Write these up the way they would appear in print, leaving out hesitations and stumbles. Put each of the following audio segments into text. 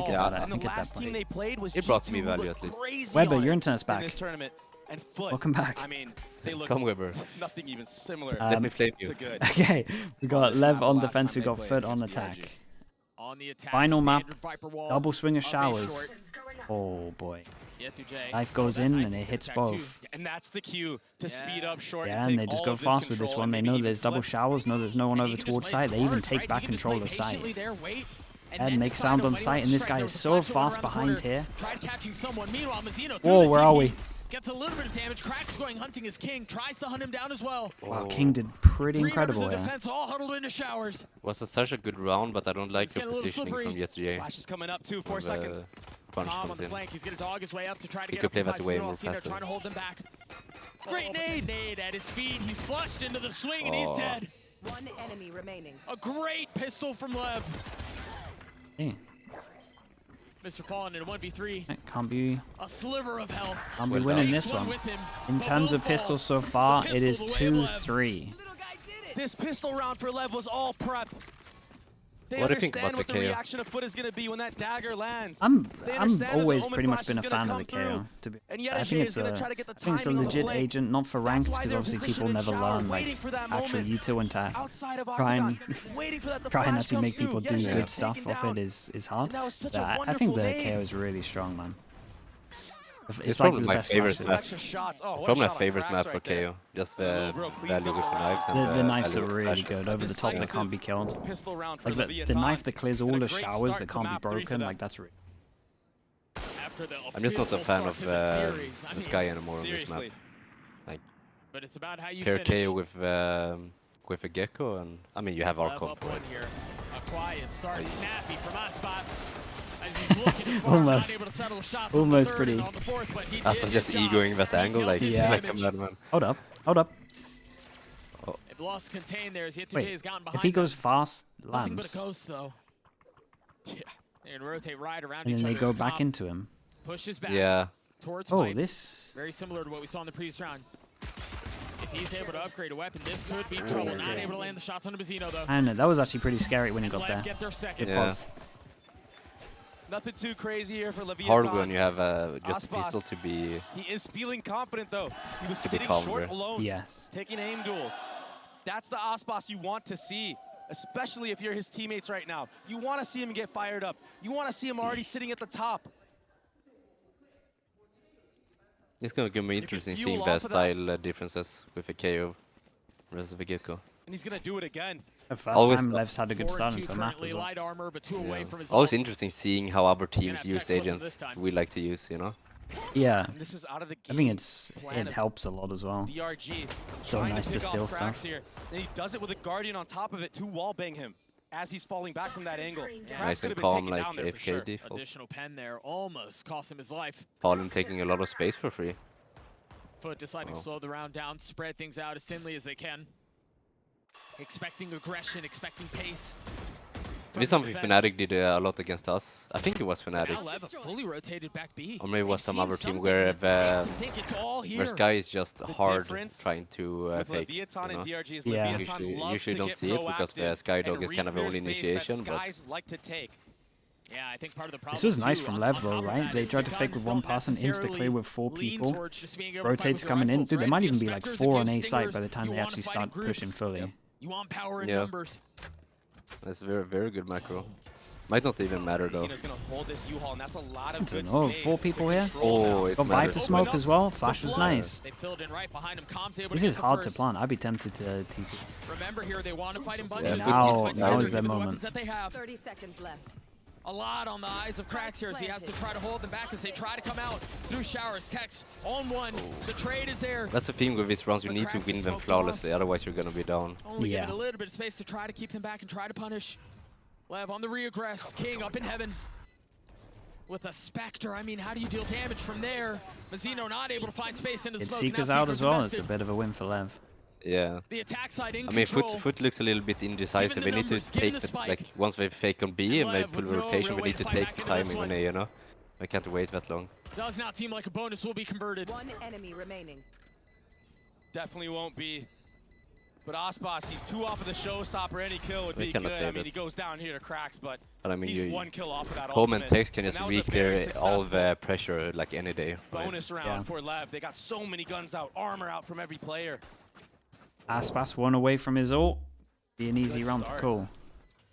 I get all. that. And I the get last that team play. they played was It brought G2 me who value looked at least. crazy Weber, on your it internet's in back. this tournament. And FUT, Welcome back. I mean, they look Come, Weber. nothing even similar Let me flame you. to good. Okay, we got this Lev map on last defense, time we they got played FUT on against the attack. RG. On the attack, Final map, standard Viper wall, double swing of up A showers. short. Oh boy. Yet to J. Knife goes in Knife and is it gonna hits attack too. both. And that's the cue to speed up short Yeah, and and take they just all go of this fast with this control one. and They maybe know even there's double flip. showers, know there's no one And over he can just towards play side. They even smart, take right? back He can just control play of side. patiently there, wait, and And then make decide sound on when he sight, wants and to this strike. guy There is was a so flash over fast around the behind corner, here. tried catching someone. Meanwhile, Mazino Whoa, where are we? gets a little bit of damage. Cracks going hunting his king, tries to hunt him down as well. Wow, King did pretty 3 incredible members of here. defense all huddled into showers. Was such a good round, but I don't like It's the getting a little positioning slippery. from YetJ. Flash is coming up too, 4 seconds. Punch Calm on comes the in. flank. He's gonna dog his way up to try to He get could up play behind that way Mazino. more Alcina faster. trying to hold him back. Great nade! Nade at his feet. He's flushed into the swing and he's dead. One enemy remaining. A great pistol from Lev. Hey, Mr. Fallen in a 1v3. can't be A sliver of health. winning Takes this one. with him, In but terms will of fall. pistols so far, The it is pistol the way of Lev. 2-3. This pistol round for Lev was all prep. They What do you think understand about what the the KO? reaction of FUT is going to be when that dagger lands. I'm They understand that the always Omen pretty much Flash been a is gonna fan of the come KO. through. To be, And I YetJ think is it's gonna a, try to get the I think it's a timing on the legit flank. agent, not for ranked, why because they're obviously positioned people in never shower, learn like waiting for that actual moment. util and to Outside of try Octagon, and waiting for that the try and flash actually comes make people through. do YetJ good gets stuff taken off down. it is hard. And that was such But a I think wonderful the nade. KO is really strong, man. It's like probably the my best favorite flashes. map. Extra shots. Oh, what a Probably shot my on favorite cracks map right for there. KO. Just Real the cleans value up with all the knives and The knives value are with really flashes. good over the top that Decisive can't be killed. Pistol round for Like the Leviathan. knife that clears all And a the great showers start that to can't be map 3 for broken, them. like that's really. After the I'm just not a abysmal fan start of to the series. I the mean, Sky anymore on this map. Seriously. Like But it's about how you pair finish. KO with a Gecko, and I mean you have Lev Archon up for one it. here. A quiet start, snappy from Aspas. As he's looking to farm, not Almost. able to settle shots Almost on the third pretty. and on the fourth, but he I did was his just job. egoing that He angle, dealt like his like a damage. madman. Hold up, hold up. They've lost contain there as Yet Wait, has gotten behind if he goes them. fast, Nothing but a lands, ghost though. Yeah. They're gonna rotate right around and each then they other. go as back Comp into him. pushes back Yeah, towards Oh, Pipes. this. Very similar to what we saw in the previous round. If he's able to upgrade a weapon, this could be trouble. Not able to land the shots on the Mazino though. I don't know. That was actually pretty scary when he And got Lev there. get their second. It Yeah. was. Nothing too crazy here for Leviathan. hard when you have just a Aspas. pistol to be. He is feeling confident though. He was To be sitting calm, short bro. alone, Yes. taking aim duels. That's the Aspas you want to see, especially if you're his teammates right now. You want to see him get fired up. You want to see him already sitting at the top. It's gonna be interesting fuel seeing off the of that. style differences with a KO versus a Gecko. And he's going to do it again. The first Always time the- Lev's had a good 4 start and 2 into a map currently as well. light armor, but 2 away from his Always ult. interesting seeing how other gonna teams have use text with him agents this time. we like to use, you know? Yeah. And this is out of the I game. think plan it of helps a lot as well. DRG. So trying nice to pick off steal cracks stuff. Here. And he does it with a Guardian on top of it to wallbang him as he's falling back from that angle. Yeah. Cracks Nice could and have been calm, taken like down there for sure. AFK default. Additional pen there almost cost him his life. Fallen taking a lot of space for free. FUT deciding to Oh. slow the round down, spread things out as thinly as they can. Expecting aggression, expecting pace. from This is the something defense. Fnatic did a lot against us. I think it was Now Fnatic. Lev a fully rotated back B. Or maybe it was They've some seen other team something where that makes them think it's all where here. Sky is just hard difference trying to With fake. Leviathan You know? and DRG is Yeah. Leviathan Usually- love usually to don't get see it because the proactive Sky Dog and is kind of re-clear own space that initiation, but Skies like to take. Yeah, I think part of the problem This was nice too, from on Lev top though, of right? that They is tried the to fake guns with one don't person, insta-clear with 4 necessarily lean people. towards just being able to fight Rotates with their coming in. rifles, Dude, they right? might If you even be have like Spectres, 4 if on you A have site Stingers, by the time you they wanna actually fight in start groups. pushing fully. You want power in Yeah. numbers. that's very good macro. Might not even matter though. Casino's gonna hold this U-Haul, and that's a lot of good know, space 4 to people here? control now. Oh, it Got matters. Viper smoke as well. Flash was nice. They filled in right behind him. Com's able This to is get the hard to first. plant. I'd be tempted to TP. Remember here, they want to fight in bunches. Yeah, now- These fights now together, is their given the moment. weapons that they have. 30 seconds left. A lot on the eyes of Cracks here as he has to try to hold them back as they try to come out through showers. Tex on one. The trade is there. That's the theme with these rounds. You But need to Cracks is win them smoked flawlessly, otherwise you're gonna be down. Only Yeah. giving a little bit of space to try to keep them back and try to punish. Lev on the reaggress. King up in heaven. With a Spectre, I mean, how do you deal damage from there? Mazino not able to find space in the It's smoke. Seekers Now out as Seekers well. It's a invested. bit of a win for Lev. Yeah. The attack side in I mean, control. Foot looks a little bit indecisive. Given We the need to numbers, given take the the, spike. like, once they fake on B and they Lev pull with the no rotation, real we way need to to fight take back the into this timing one. on A, you know? I can't wait that long. Does not seem like a bonus will be converted. One enemy remaining. Definitely won't be. But Aspas, he's 2 off of the showstopper. Any kill would We be kinda good. I saved mean, it. he goes down here to cracks, but But I mean, he's you 1 kill off of that home and ultimate. text can And just that was a very re-clear all successful the pressure like any day. Right? bonus round Yeah. for Lev. They got so many guns out, armor out from every player. Aspas 1 away from his ult. Be an easy Good round to start. call.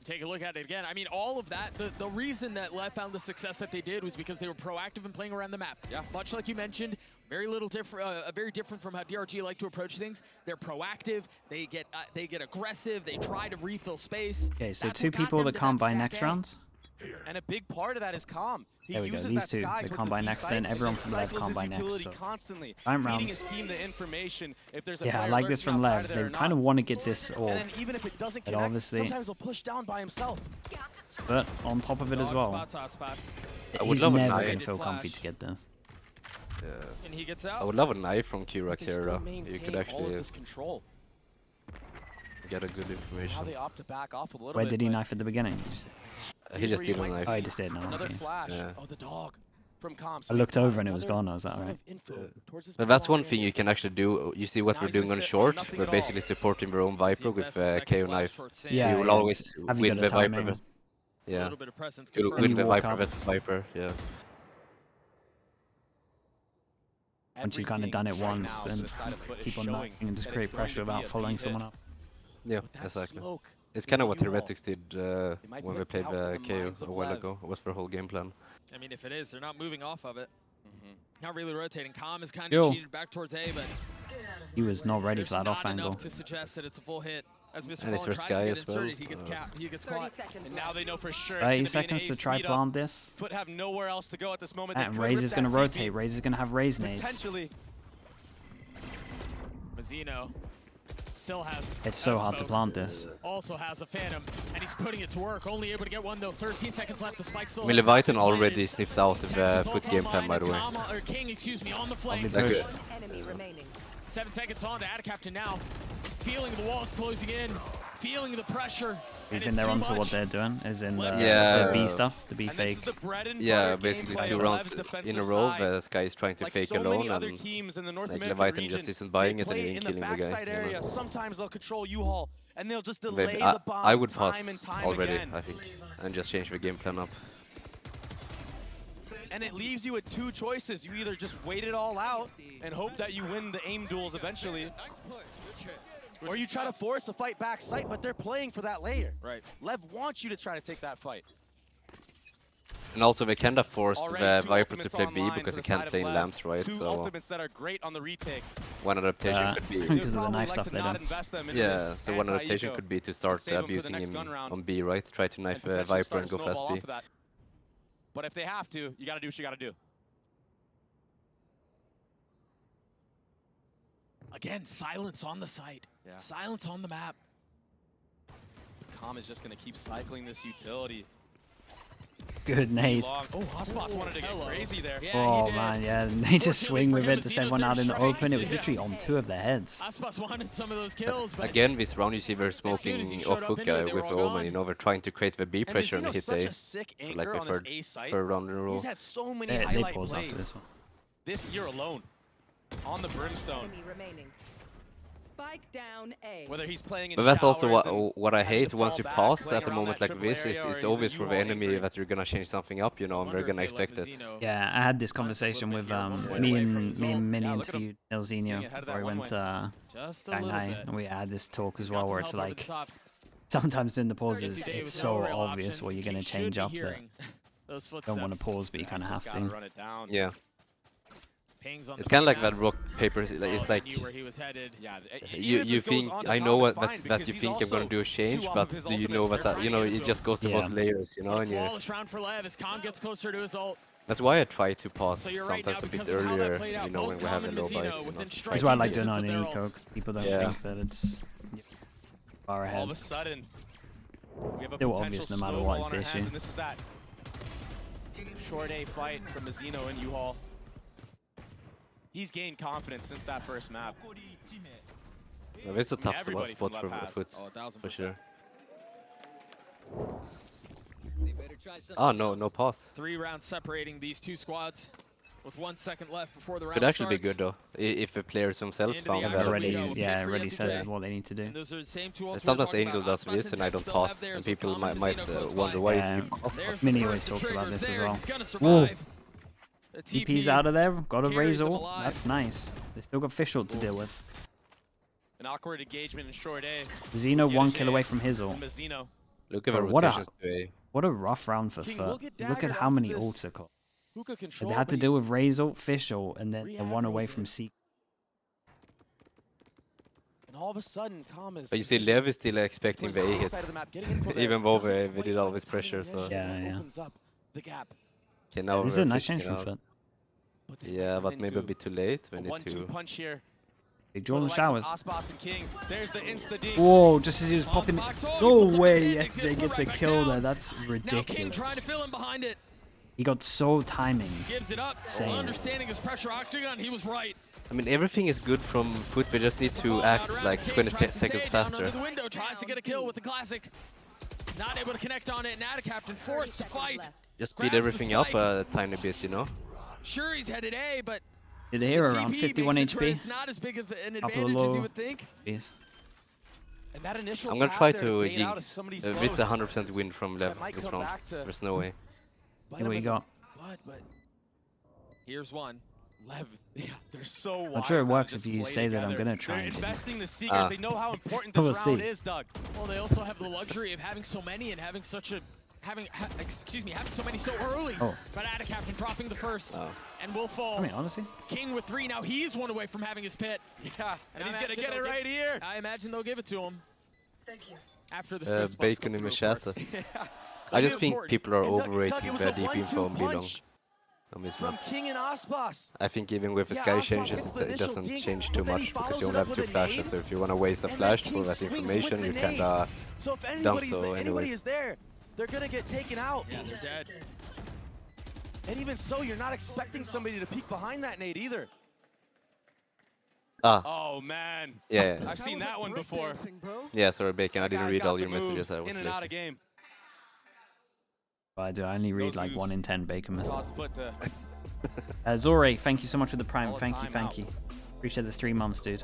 Take a look at it again. I mean, all of that, the reason that LEV found the success that they did was because they were proactive in playing around the map. Yeah. Much like you mentioned, very little different, very different from how DRG like to approach things. They're proactive. They get aggressive. They try to refill space. Okay, so That's 2 what got people them that to can't buy stack next A. round. And a big part of that is Calm. He There we go, uses these that 2, Sky they towards can't the buy B next, site then and everyone just from Lev cycles can't his buy next. utility So constantly, I'm feeding round. his team the information if there's a Yeah, I player like this lurking from outside Lev. of They there or kind of not. want to get this And all, then even if it doesn't but connect, obviously- sometimes he'll push down by himself. but on top of it as Dog well, spots Aspas. I would he's love a never knife. going to feel comfy Flash. to get this. And he gets I out. would love a knife from They Kirax here, still though. maintain You could all of actually this control. get a good How information. they opt to back off a little Where bit. did he but knife at the beginning? Did you say? He here's just where you did a might knife. Oh, he just did. No, Another okay. flash. Yeah. Oh, the dog from Calm. I looked over and it was gone. I was like, Set alright. of info towards this But that's Prolong one thing area. you can actually do. You see what Now we're he's doing gonna on sit on short. nothing We're at all. basically supporting our own Viper with KO knife. Yeah, We will yeah, always just have you win got a the Viper timing? versus. A Yeah, little bit of presence. we'll confirmed. win you the walk Viper up. versus Viper. Yeah. Once you've kind of done it Everything right once, now to then the side of foot is keep on showing knocking and just that create it's going pressure to be without a following B hit. someone up. Yeah, But that exactly. smoke It's in kind the of what U-Haul, Heretics did might when we put played doubt the in the KO minds a of while Lev. ago. It was their whole game plan. I mean, if it is, they're not moving off of it. Mm-hmm. Not really rotating. Calm is kind Yo. of cheated back towards A, but He was not ready there's for that not off enough angle. to suggest that it's a full hit. As Mr. And it's Fallen for tries Sky to get as well. inserted, he gets he gets 30 caught. seconds And now left. they know for sure 30 it's going to be seconds an to A try speed up. plant this. Foot have nowhere else to go at this moment. They And could Raze rip is that going to TP. rotate. Raze is going to have Raze nades. Potentially. Mazzino still has. It's so has hard to smoke. plant this. Also has a Phantom, and he's putting it to work. Only able to get one though. 13 seconds left. The spike still. I mean, has not Leviathan been already planted. sniffed out the Texas foot both game plan, online, by the way. and Kama, or King, excuse me, on the flank. Lovely Like, push. One enemy remaining. 7 seconds on to Adaptation now. Feeling the walls closing in. Feeling the pressure. You and think it's they're too onto what much. they're doing? Is in Yeah. the B stuff, the B And this is fake. the bread and Yeah, butter basically gameplay 2 of rounds Lev's in a defensive row. side. The Sky is trying to Like fake so alone, many other and teams in the North like American Leviathan region, just isn't buying they it and play even in the killing the guy, backside you know. area. Sometimes they'll control U-Haul, and they'll just But delay I, the bomb I would pass time and time already, again. I think, and just change the game plan up. And it leaves you with 2 choices. You either just wait it all out and hope that you win the aim duels eventually, or you try to force a fight back site, but they're playing for that layer. Right. Lev wants you to try to take that fight. And also, they kinda forced Already the 2 Viper to ultimates play B online because for he the can't side of play in Lev. lamps, right? 2 So ultimates that are great on the retake. one adaptation could be. Because They'd of the probably knife like stuff to they not do. invest them into Yeah, this so one adaptation anti-eco could be to start save him for the abusing next him gun round on B, right? Try to and knife potentially Viper start and a go fast snowball B. off of that. But if they have to, you got to do what you got to do. Again, silence on the site. Yeah. Silence on the map. Calm is just going to keep cycling this utility. Good nade. Long. Oh, Hospos wanted to get Hello. crazy there. Yeah, Oh he did. man, yeah, they just swing with Fortunately it for to him, send one out in the Mazino's open. It was strike. literally on 2 of their heads. Aspas wanted some of those kills, but Again, this round you see we're soon as he smoking showed off up hook into it, guy they with were all Omen. gone. You know, we're trying to create the B And pressure and Mazino's hit such A a sick for anchor like the on his A site. third round in a row. He's had so many They highlight pause plays after this one. this year alone on the Brimstone. Enemy remaining. Spike down A. Whether he's playing in But that's also showers and what I having to hate. Once fall you back, pass playing at a around moment that like triple this, area, or it's he's a obvious for the U-Haul enemy anchoring. that you're gonna change something up, you know, and they're gonna expect it. Yeah, I had this conversation with me and Minnie Yeah, look at him. interviewed Elzinho ahead of before that he went one-way. to just a little Shanghai, bit. and we had this talk as Got well, some where it's help over the like top. sometimes in the pauses, 50 it's with so no real obvious options. what you're gonna King should change be up that hearing those you don't want to footsteps. pause, but you kind of Just have gotta to. run it down. Yeah, Pings on it's the kind of like map. that rock paper. It's Oh, like he knew where he was headed. Yeah. you think I know what that you think I'm gonna do a change, but do you know that you know it just goes to both Yeah. layers, you know, and you. Flawless round for Lev as Calm gets closer to his ult. That's why I try to pass So you're right sometimes now a bit because of how that earlier, played out. you know, Both when we have Calm a and low Mazzino bias. You within know. striking That's why I like distance doing it of on their an eco. ults. People don't Yeah. think that it's far All ahead. of a sudden, we have a Still potential obvious no matter snowball what is on the our hands, issue. and this is that short A fight from Mazzino and U-Haul. He's gained confidence since that first map. Yeah, it's a tough everybody spot from for Left has. Foot, Oh, 1000%. for sure. Oh no, no pass. 3 rounds separating these two squads. With 1 second left before the round Could actually be starts. good though, if the players themselves Into the found action that. Already, window. yeah, Free already up said today. what they need to do. And those are the same two ults we were Sometimes talking Angel about. does Aspas this and I Tech don't still have pass, theirs and with people Common might Vizino close wonder by. why. Yeah, There's the Mini burst always of talks about triggers this as there. well. He's gonna Whoa. survive. The TP's out of there. Got a carries him Razor. alive. That's nice. They still got Fish ult to deal with. An awkward engagement in short A. Zeno Get a 1 kill J away from his ult. from Mazzino. Look at the Bro, what a- rotations today. What a rough round for King FUT. will get Look at daggered how off many this ults are caught. Hookah control, They had to but deal with Razor, Fish ult, and then the React one away was from it. Seek. and all of a sudden, Calm is. But you see, Lev is still expecting towards the A the hit. side of the map, getting in for the- Even though doesn't we quite did all find this the timing pressure, initially, so- Yeah, and yeah. opens up the gap. Okay, now This is we're a nice fishing change from out. FUT. But they Yeah, run but maybe a into bit too late. We a need 1-2 to. punch here. Big for Jordan the likes of showers. Aspas and King. There's the insta-dink. Whoa, just as he was On popping. box. Oh, he No puts up way, a hit. SJ Gets gets a right back kill down. there. That's Now King ridiculous. trying to fill in behind it. He got so timing. Gives it up. Insane. Understanding his pressure octagon. He was right. I mean, everything is good from FUT. We just need Ball to out act around. like King 20 tries to seconds stay down faster. under the window, tries to get a kill with the classic. Not able to connect on it. Now the captain forced to fight. Just Grabs speed the everything up spike. a tiny bit, you know? Sure, he's headed A, but Did a hero the around TP 51 makes it where HP. it's not as big of an Couple of advantage as low- you would think. Jeez. And that initial I'm gonna tap try there to bait out if jinx. somebody's This close. is a 100% win from That Lev might this come round. back to There's no way. bite Here him we in the go. butt, but Here's one. Lev, yeah, they're so wise. Not sure it now to works just if you play say that I'm together. gonna try They're and do. investing the Seekers. Ah. They know how important We'll this round see. is, Doug. Well, they also have the luxury of having so many and having such a having so many so early. Oh. But Ada Captain dropping the first Oh. and will fall. I mean, honestly, King with 3 now. He's 1 away from having his pit. Yeah, and I he's gonna imagine get it they'll right here. I imagine they'll give it to him. Thank you. After the fist bumps Bacon go in through, the of course. chat. I just think Important. people are And Doug, overrating it was the a deep 1-2 info on Bilong. punch On this from map. King and Aspas. I think even with the Yeah, sky Aspas changes, gets the it initial doesn't dink, change but too then he much because follows you it only up have with 2 a flashes. nade, So if you want to waste a and then flash King for that swings information, with you the can nade. So if anybody's, so anybody anyways. is there, they're gonna get taken out. Yeah, they're dead. And even so, you're not expecting somebody to peek behind that nade either. Ah, Oh man, yeah. I've seen that one before. Yeah, sorry, Bacon. I didn't Guys read got all the your messages. moves I was in and out of lazy. game. I do. I only read Those like moves 1 in 10 Bacon messages. Cross foot to Zore, thank you so much for the prime. All the Thank you, time thank out. you. Appreciate the 3 months, dude.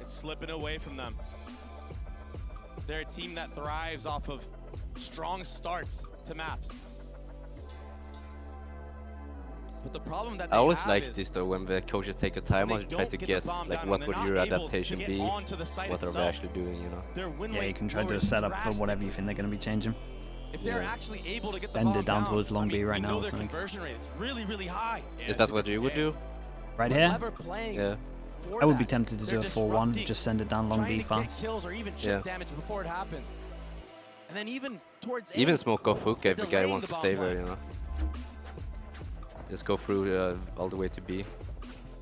it's slipping away from them. They're a team that thrives off of strong starts to maps. But the problem that they I always have like is this though when the coaches take a when time they out and try don't to get the guess bomb like down, what when would they're your not able to adaptation get be, onto the site what are they itself, actually doing, you know? their win Yeah, you rate can try to lowers set up for whatever you drastically. think they're going to be changing. If they're Yeah. actually able to get the Bend it bomb down towards long I mean, B right we now know or their something. conversion rate is really, really high. Is that what you would do? Right When here, Lever playing Yeah. for I would be that, tempted to they're do a 4-1, disrupting, just send it down long trying B to fast. get kills or even chip Yeah. damage before it happens. And then even towards A, Even smoke off hook if the guy delaying wants the to bomb stay there, play. you know? Just go through all the way to B.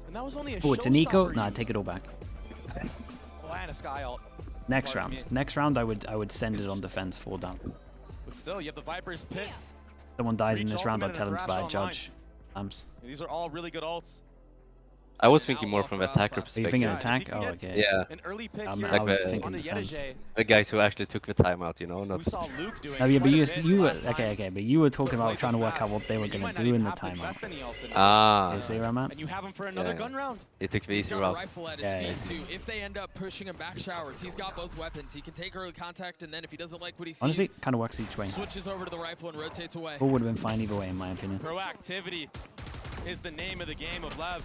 And that was only a Oh, it's a Nico? showstopper Nah, used. take it all back. Oh, and a sky ult. Next Pardon round. me. Next round, I would send it on defense 4 down. But still, you have the Viper's pit. Someone dies in Reach this round, I'll ultimate tell and him to a buy a Thrash online. judge. These are all really good ults. I was An thinking more outlaw from for the attacker Aspas. Are you thinking Yeah, perspective. attack? if you Oh, can get- okay. Yeah, An early pick I here was Like, thinking onto defense. Yedijay. the guys who actually took the time out, you know? We Not saw Luke doing Oh, yeah, but quite a you, bit you were, last time. okay, but you were talking Played about trying to this work map. out what they were You going might to not do even in the have to timeout. invest any ults in this. Ah, You see where I'm at? And you have him for another Yeah. gun round. he took the He's easy got a route. rifle at his Yeah, feet yeah. too. If they end up pushing him back showers, he's got both weapons. He can take early contact, and then if he doesn't like what he sees, Honestly, kind of works each way. switches over to the rifle and rotates away. All would have been fine either way, in my opinion. Proactivity is the name of the game of Lev.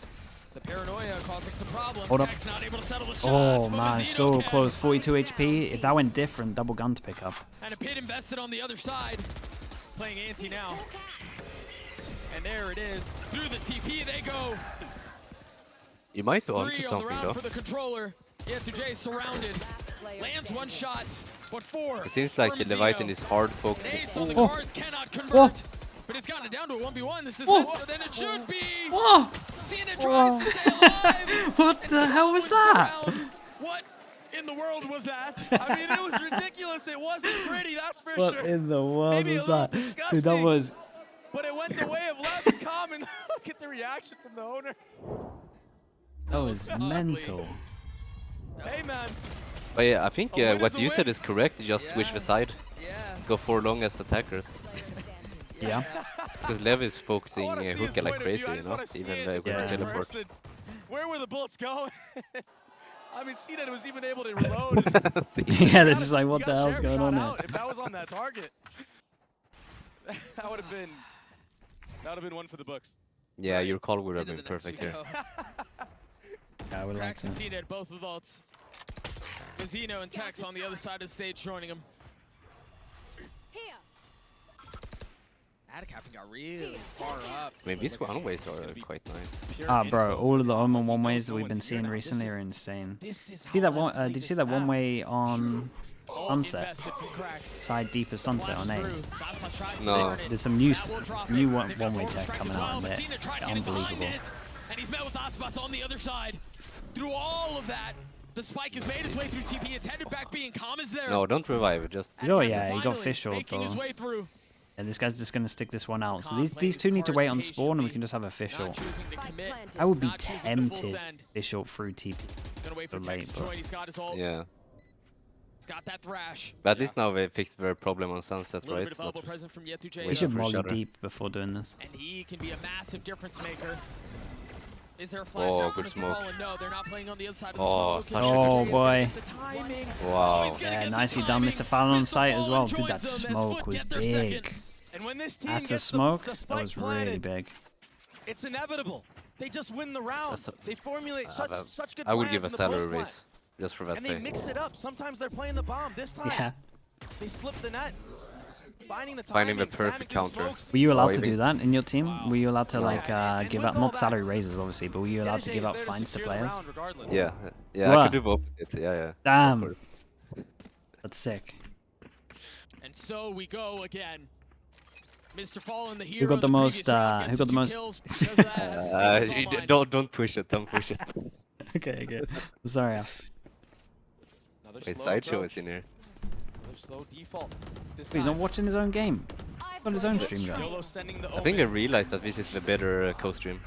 The paranoia causing some problems. Hold up. Tech's not able to settle the shots. Oh but man, Mazzino so can. close. 42 HP. If that went different, double gun to pick up. And a pit invested on the other side. Playing anti now. And there it is. Through the TP they go. You might be 3 onto on the something round though. for the controller. Yetujay surrounded. Player Lands one standing. shot, but 4. It seems like for Leviathan Mazzino. is hard focusing. Ace on the Oh. cards cannot convert. Oh. But it's gotten it down to a 1v1. This is Oh. faster than it should be. Whoa! Cena tries to stay alive. What the hell was that? What in the world was that? I mean, it was ridiculous. It wasn't pretty, that's for What sure. in the world Maybe a was little that? Dude, that disgusting. was... But it went the way of Lev and Calm, and look at the reaction from the owner. That was ugly. mental. Hey, man. But yeah, I think A win what is a you said win. is correct. You just switch Yeah. the side. Yeah. Go for long as attackers. Yeah. Because Lev is focusing see his hookah like point of view. crazy, I you just know? wanna see Even it with Yeah. the in teleport. person. Where were the bullets going? I mean, CNET was even able to reload. And Yeah, they're gotta- just like, you what the gotta hell's sheriff going shot on out. there? If that was on that target, that would have been one for the books. Yeah, your call would have Into been the next perfect we here. Yeah, I would like Cracks and to. CNET both with ults. Mazino and Tex on the other side of the stage joining him. Adacapping got really far up. I mean, these one-ways are quite nice. Ah, bro, all of the Omen one-ways that we've been seeing recently are insane. See that one? Did you see that one-way on Sunset? Invested from Cracks. Side deeper Sunset on A? No. There's some new one-way tech coming out, and they're unbelievable. And he's met with Aspas on the other side. Through all of that, the spike has made its way through TP. It's headed back being calm is there. No, don't revive it. Just Oh yeah, he got Finally fish ult making his though. way through. And this guy's just gonna stick this one out. So Calm these plays two need to wait on cards spawn, and we patiently, can just have a fish Not ult. choosing to commit. I would be not choosing to full tempted send. fish ult through TP. Gonna wait for for Tex late, to but- join. He's got his ult. yeah. He's got that thrash. But at least now they fixed their problem on Sunset, A little right? bit of elbow present from Yetu J. We Wait should for molly Shutter. deep before doing this. And he can be a massive difference maker. Is there a flash Oh, out from good Mr. smoke. Fallen? No, they're not playing on the other side of the Oh, smoke. such a good He's Oh, gonna boy. get the timing. Wow. He's gonna Yeah, get the nicely done, timing. Mr. Fallon on Mr. site as well. Fallen Dude, that joins them as smoke FUT was get their big. second. And when this team After gets smoke, the that spike was really planted, big. it's inevitable. They just win the round. That's They formulate such good I would plans give a in the salary post-plant. raise just for that And they play. mix it up. Sometimes they're playing the bomb. This time, Yeah. they slip the net. Finding the Finding the timing, perfect spamming through counter. smokes. Were you allowed to Waving. do that in your team? Were you allowed to like And give with out all not that, salary raises obviously, but were you allowed to Dedege give is out there fines to secure the players? round regardless. Yeah, yeah, I What? could do both. Yeah. Damn. That's sick. And so we go again. Mr. Fallen, the hero. got in the previous most, round, who gets got his the 2 most- kills because of that, has his skills online. Don't push it. Don't push it. Okay. Sorry. Another Wait, slow Sideshow approach. is in here. Another slow default. This He's not time, watching his own game. He's got his own stream going. YOLO sending the I think I omen. realized that this is the better co-stream.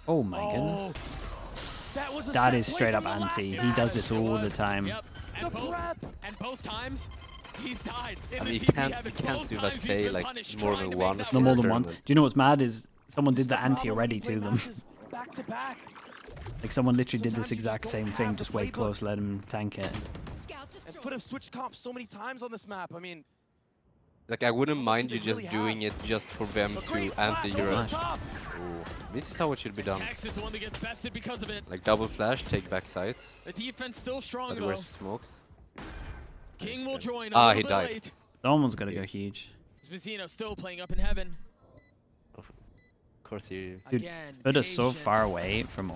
Oh my goodness. That was a That set is play straight from up the last anti. He match. does this all the time. Yep. The prep. And both times, he's died. I In mean, the you TP can't heaven. do that Both times he's play been like punished, more trying than to make one. that No work. more than one. Do tournament. you know what's mad is someone This did is the anti problem already when you to play them. matches Back to back. Like someone literally did Sometimes this you just exact don't same have thing, the just wait playbook. close, let him tank it. And FUT have switched comps so many times on this map. I mean, Like, I wouldn't How much mind do you they just really doing have? it just for them a to great flash anti over your. the top. This is how it should be done. Tex is the one that gets bested because of it. Like double flash, take back side. The defense still strong But though. where's the smokes? King will join a Ah, little he bit died. late. Someone's gotta go huge. Spazino still playing up in heaven. Of course he. Dude, Again, But are so patience. far away from.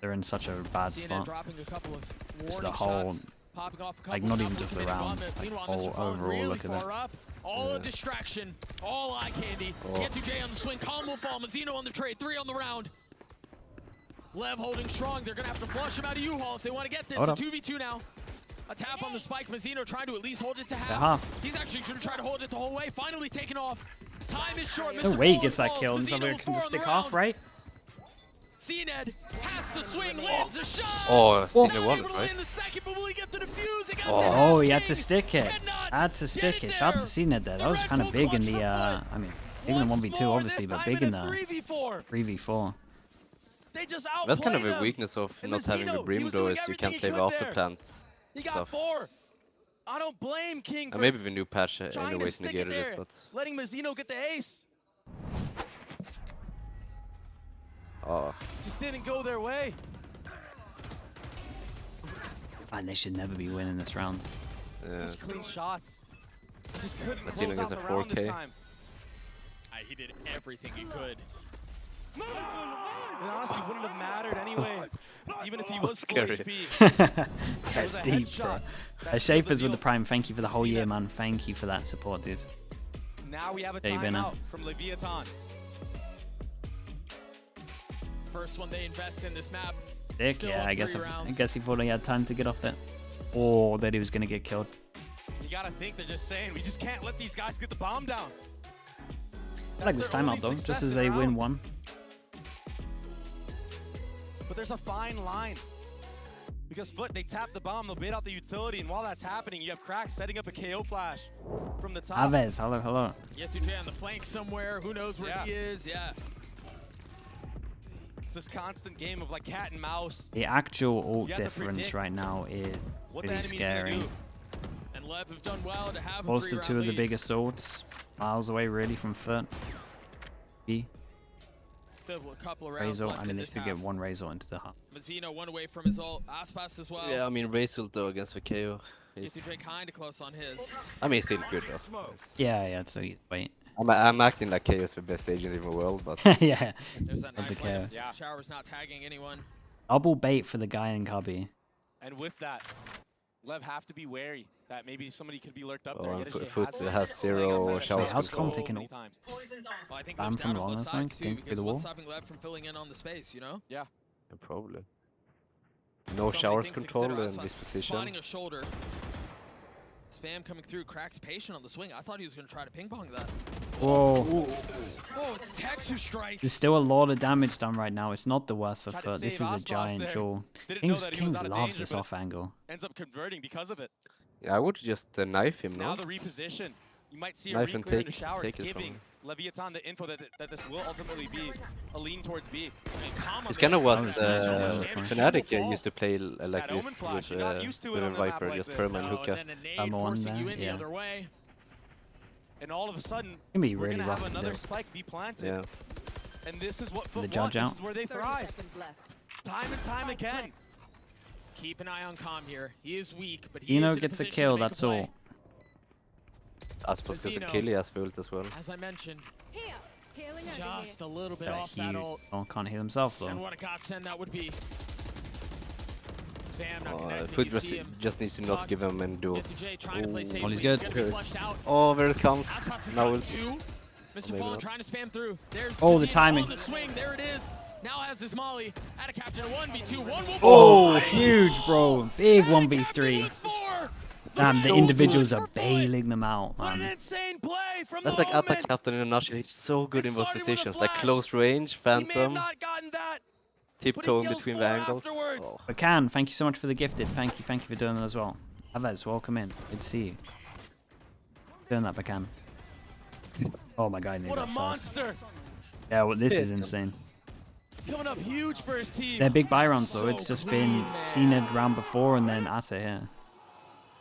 They're in such a bad CNN spot. dropping a couple of Just the warning whole, shots, popping off a couple like not of even top just the committed rounds, bombs. like Meanwhile, whole Mr. Fallen overall really look at far it. up. All a Yeah. distraction, all eye candy. Oh. Yetu on the swing, Calm will fall. Mazino on the trade, 3 on the round. Lev holding strong. They're gonna have to flush him out of U-Haul if they want to get this. Hold A up. 2v2 now. A tap on the spike. Mazino trying to at least hold it to half. half. He's actually gonna try to hold it the whole way. Finally taken off. Time is short. No Mr. way he Fallen gets that falls. kill and Mazino somebody with can 4 just on the stick off, round. right? CNED has to swing, lands a shot. Oh, Not Cine won able it, to right? land the second, but will he get to defuse? He got Oh. to Oh, he King. had to stick it. Cannot Had to get stick it it. Shout out there. to CNED there. That was Red kind Bull of big in clutch the, for I mean, big in the Once 1v2 more, obviously, this but time big in a the 3v4. 3v4. They just outplayed That's kind of a them. weakness of And not having the Mazino, he brim was though, doing is you everything can't he live could after there. plants. He got stuff. 4. I don't blame King for And maybe the new patch trying to anyways stick it negated there, it, but. letting Mazino get the ace. Oh. Just didn't go their way. Man, they should never be winning this round. Yeah. Such clean shots. Just couldn't Mazino close out gets the a round this 4K. time. He did everything he could. It honestly wouldn't have mattered anyway, even if he was full scary. HP. That's was a deep, bro. headshot. That sealed Schaefer's the with the deal. Prime. Thank you for the whole year, CNED. man. Thank you for that support, dude. Now we have a There you been, timeout from Leviathan. First one they invest in this map. Sick, Still yeah. up I guess 3 I rounds. guess he thought he had time to get off it, or that he was gonna get killed. You gotta think they're just saying, we just can't let these guys get the bomb down. I like That's this their only timeout though, just success as in they win rounds. one. But there's a fine line Because FUT, they tap the bomb, they'll bait out the utility, and while that's happening, you have Cracks setting up a KO flash from the top. Aves, hello. Yetujay on the flank somewhere. Who knows where he is? Yeah. It's this constant game of like cat and mouse. The actual ult difference right now is What the pretty enemy's scary. gonna do. And LEV have done well to have Close a to 3-round two of the lead. biggest ults. Miles away really from FUT. B. Still a couple of rounds Razor. left I mean, in they this could half. get one Razor into the hub. Mazino one away from his ult. Aspas as well. Yeah, I mean, Razor though against the KO. Yetujay kind of close on his. I mean, still good though. Yeah, so he's wait. I'm acting like KO is the best agent in the world, but Yeah. There's that Of the knife land. KO. Yeah. Shower's not tagging anyone. Double bait for the guy in Cubby. And with that, LEV have to be wary that maybe somebody could be lurked up Oh, there. and Yetujay FUT has has zero showers how's control. Com taking many it? times. Well, I think Bam there's from down on long both or something, sides too, dink through because the wall. what's stopping LEV from filling in on the space, you know? Yeah. Yeah, probably. So No many showers things to control consider. in Aspas this position. Spotting a shoulder. Spam coming through. Cracks patient on the swing. I thought he was going to try to ping pong that. Whoa. Oh, it's Tex who strikes. There's still a lot of damage done right now. It's not the worst for Tried to FUT. This is save a Aspas giant there. jewel. Didn't know Kings, that he was Kings out of loves danger, this but off angle. ends up converting because of it. Yeah, I would just knife him, Now no? the reposition. You might see a Knife and re-clear in the take- shower, take it from giving him. Leviathan the info that this will ultimately be a lean towards B. It's kind of what Fnatic Fnatic used to play like That this Omen flash, with you got used to it on the map Viper, like just this. perma and Oh, hookah. and then a nade I'm on forcing you there, in the yeah. other way. And all of a sudden, Can be we're really gonna rough have to another do. spike be planted. Yeah. And this is what FUT judge wants. This out? is where they 30 thrive. seconds left. Time and time again. Keep an eye on Com here. He is weak, but he Eno is in gets a position kill, to make that's play. all. Aspas gets a Mazino. kill, he has the ult as well. As I mentioned, Here. Healing over just here. a little bit Yeah, off that he ult. can't heal himself And though. what a godsend that would be. Spam not FUT connected. You see him. just needs to not give him any duels. Yetujay trying to play Ooh. safely. Well, he's He's good. gonna be flushed out. Oh, there it comes. Aspas is Now on ult. two. Mr. maybe Fallen not. trying to spam through. There's Oh, the Mazino timing. on the swing. There it is. Now has his molly. At a captain, a 1v2. One will Oh, huge, bro. Big At a 1v3. captain with four. Damn, the so individuals good are for FUT. bailing them out, What an man. insane play from That's the like attack Omen. captain in a nutshell. He's so good It in those started with a positions, like flash. close range, He may have phantom, not gotten that. tiptoeing kills between four the angles. afterwards. Oh. But Can, thank you so much for the gifted. Thank you for doing that as well. Aves, welcome in. Good to see you. Doing that, Bacan. Oh my god, I need What a that first. monster. Yeah, well, this is Spit. insane. Coming up huge for his team. They're big buy rounds though. So It's just clean, been seen round before and then Ata here.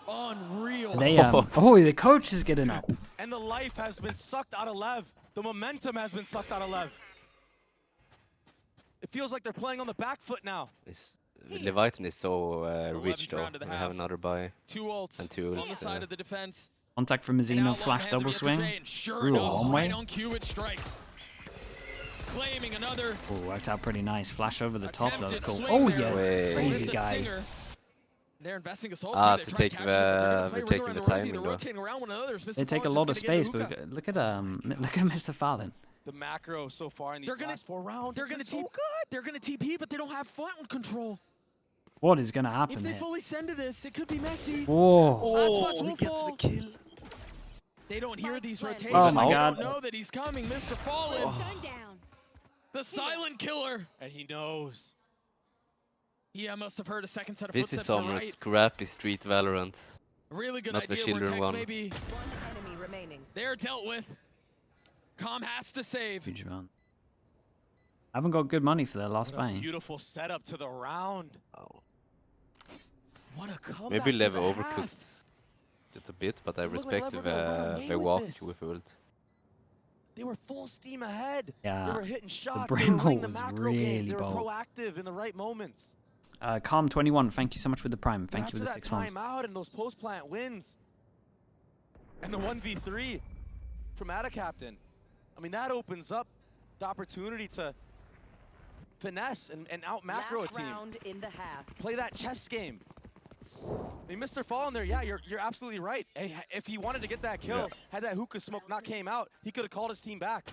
Unreal. They oh, the coach is getting up. And the life has been sucked out of Lev. The momentum has been sucked out of Lev. It feels like they're playing on the back foot now. Leviathan is so rich 11th though. round of the We have half. another buy. Two ults And two on the ults, side yeah. of the defense. Contact from And Mazino, now flash long double hands of swing. Yetujay, and sure Ooh, enough, one way. right on cue it strikes. Claiming another Oh, worked out pretty nice. Flash over the top, that was attempted cool. swing Oh there. yeah, Way. crazy With the guy. stinger. They're investing assault Ah, too. to They're trying take to catch it, but they're they're gonna play taking ring around the Rosie. timing, They're though. rotating around one another. They take a lot of space, but look at Mr. Fallon. The macro so far in these They're gonna- last 4 rounds. They're has gonna been so TP. good. They're gonna TP, but they don't have FUT control. What is gonna If happen they here? fully send to this, it could be messy. Whoa. Aspas will he gets the fall. kill. They don't hear these planted. rotations. Oh my they God. don't know that he's coming. Mr. Fallen, Stun down. the silent killer. And he knows. Yeah, must have heard a second set of This is footsteps on some right. scrappy street Valorant. Really good not the idea where children Tex one. may be. One enemy remaining. They're dealt with. Com has to save. Huge man. Haven't got good money for their last What a buy. beautiful setup to the round. Oh. What a comeback. Maybe to Lev the half. overcooked it a bit, but I It looked like respect Lev were gonna run away the with walk this. with ult. They were full steam ahead. They Yeah. were hitting shots. They Brimo were running the was macro game. really They were bold. proactive in the right moments. Calm21, thank you so much for the prime. But Thank you after for the that 6 months. timeout and those post-plant wins, and the 1v3 from Adaptations, I mean, that opens up the opportunity to finesse and out macro a Last team. round in the half. Play that chess game. I mean, Mr. Fallen there, yeah, you're absolutely right. Hey, if he wanted to get that kill, had that hookah smoke not came out, he could have called his team back.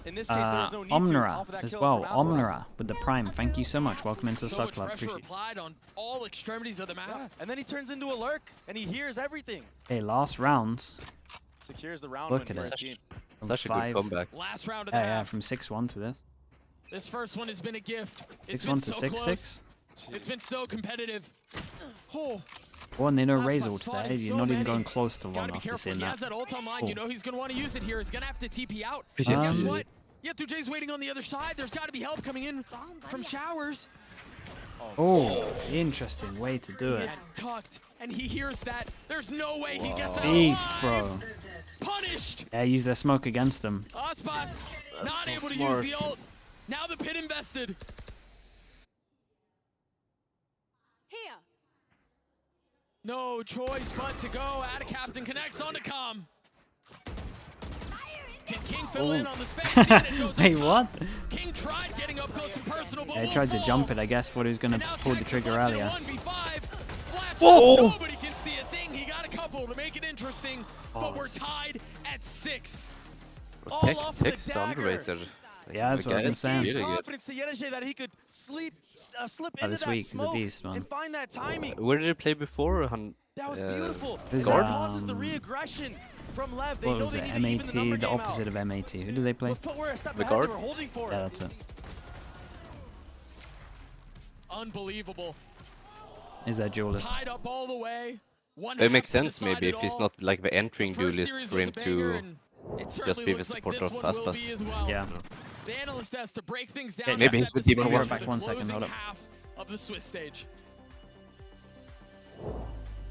In this case, there was no need to Omnira off of that as kill well. from Aspas. Omnira with the prime. Thank you so much. Welcome into the So Slug much Club. pressure Appreciate it. applied on all extremities of the map. Yeah, and then he turns into a lurk, and he hears everything. Hey, last rounds. Secures the round Look win at for his it. team. From Such a five- good comeback. Last round of the Yeah, half. from 6-1 to this. This first one has been a gift. It's 6-1 been to so 6-6. close. It's been so competitive. Oh, Oh, and they know Aspas Razor ults spotting there. You're so not even many. going close to one gotta be after careful. seeing He that. has that ult online. You know he's gonna want to use it here. He's gonna have to TP out. Appreciate Guess you. what? Yeah, 2J's waiting on the other side. There's got to be help coming in from showers. Oh, interesting way to do He it. is tucked, and he hears that. There's no way he gets out Beast, alive. bro. Punished. Yeah, use their smoke against them. Aspas not so able to smart. use the ult. Now the pit invested. Here. No choice but to go. Adaptation connects on to Com. Can King fill in on the space? And it goes Wait, up what? top. King tried getting up close and personal, but Yeah, he won't tried to fall. jump it, I guess, thought he was going And to now pull the Texas trigger left in earlier. 1v5. Flash. Whoa! Nobody can see a thing. He got a couple to make it interesting, but we're tied at 6. All Tex off the is dagger. underrated. Yeah, that's The what I've guy been is saying. really good. Confidence to Yedeje that he could slip Oh, into this that week, he's a smoke beast, man. and find that timing. Where did he play before? That was beautiful. Who's, It causes the um, re-aggression from Lev. They What know was they it? need to even the number MAT, the game opposite out. of MAT. Who do they play? With footwear a step The ahead, guard? they were holding for Yeah, it. that's it. Unbelievable. Is that duelist? Tied up all the way. One It makes half to sense maybe decide if it he's all. not like the entering The first duelist series for was him a banger, to and it just certainly be the looks like support this of one will Aspas. be as well. Yeah. The analyst has to break things down. Maybe to he's set with the Demon stage One. for Back the 1 second, closing hold up. half of the Swiss stage.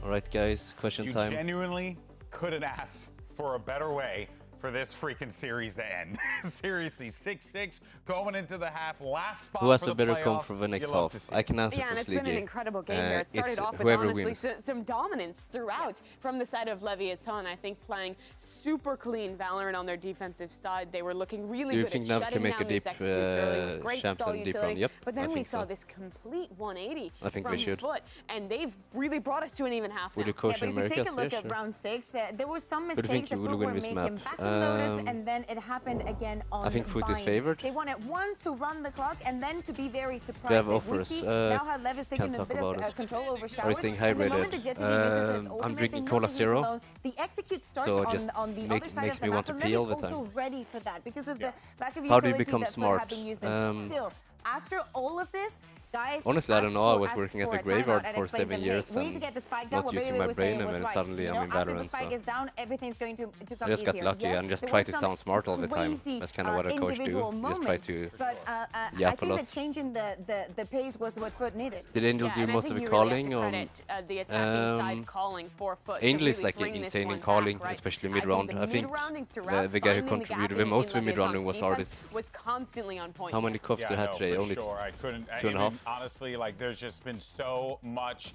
Alright guys, question You time. genuinely couldn't ask for a better way for this freaking series to end. Seriously, 6-6 going into the half, last spot Who has for a the better playoffs. comp for the next You love to half? see I it. can answer Yeah, and for it's been an Sligi. incredible game here. It started It's off with whoever honestly wins. some dominance throughout from the side of Leviathan. I think playing super clean Valorant on their defensive side. They were looking really Do you good think at Nav shutting can make a down these deep executes early with great champs stall and deep run? utility. Yep, But I then we think saw so. this complete 180 I think from we should. FUT, and they've really brought us to an even half Would now. you coach But in if you take Americas? a look Yeah, at sure. round 6, there were some do you think mistakes that you will FUT win were this making map? back in Lotus, and then it happened again on I think FUT is Bind. favored. They wanted one to run the clock and then to be very We surprised. have We offers. see now how Lev is taking Can't a talk bit about of it. control over Or showers. is staying And the moment hydrated. the Jet uses his I'm ultimate, they drinking know Cola that he's Zero. alone. The execute starts So just on the other makes side of the me map, want to and pee Lev all is the also time. ready for that because of the lack of How do you utility become that FUT smart? have been using. Still, after all of this, guys, Honestly, I don't ask know. I for- was asks working at for the a graveyard timeout and for explains 7 that, years hey, we need to and get the spike down. not What using Baby my was brain, saying and was then right. suddenly I'm in after the Valorant, spike so- is down, everything's going to come I just got easier. lucky Yes, and just there try was to some sound smart all the time. crazy, That's kind of what a coach do. individual You just try moments, to but yap I a think lot. that changing the pace was what FUT needed. Did Angel Yeah, do and I most of think the you really calling have to on? credit, the attacking side calling for FUT to Angel is really like bring this insane one in calling, back, right? especially I mid-round. think I think mid-rounding throughout, the guy who finding the contributed gap the in most with Leviathan's mid-rounding was defense Artis. was constantly on point. How many cups do you have today? for Only sure. I couldn't. 2.5. Honestly, like there's just been so much.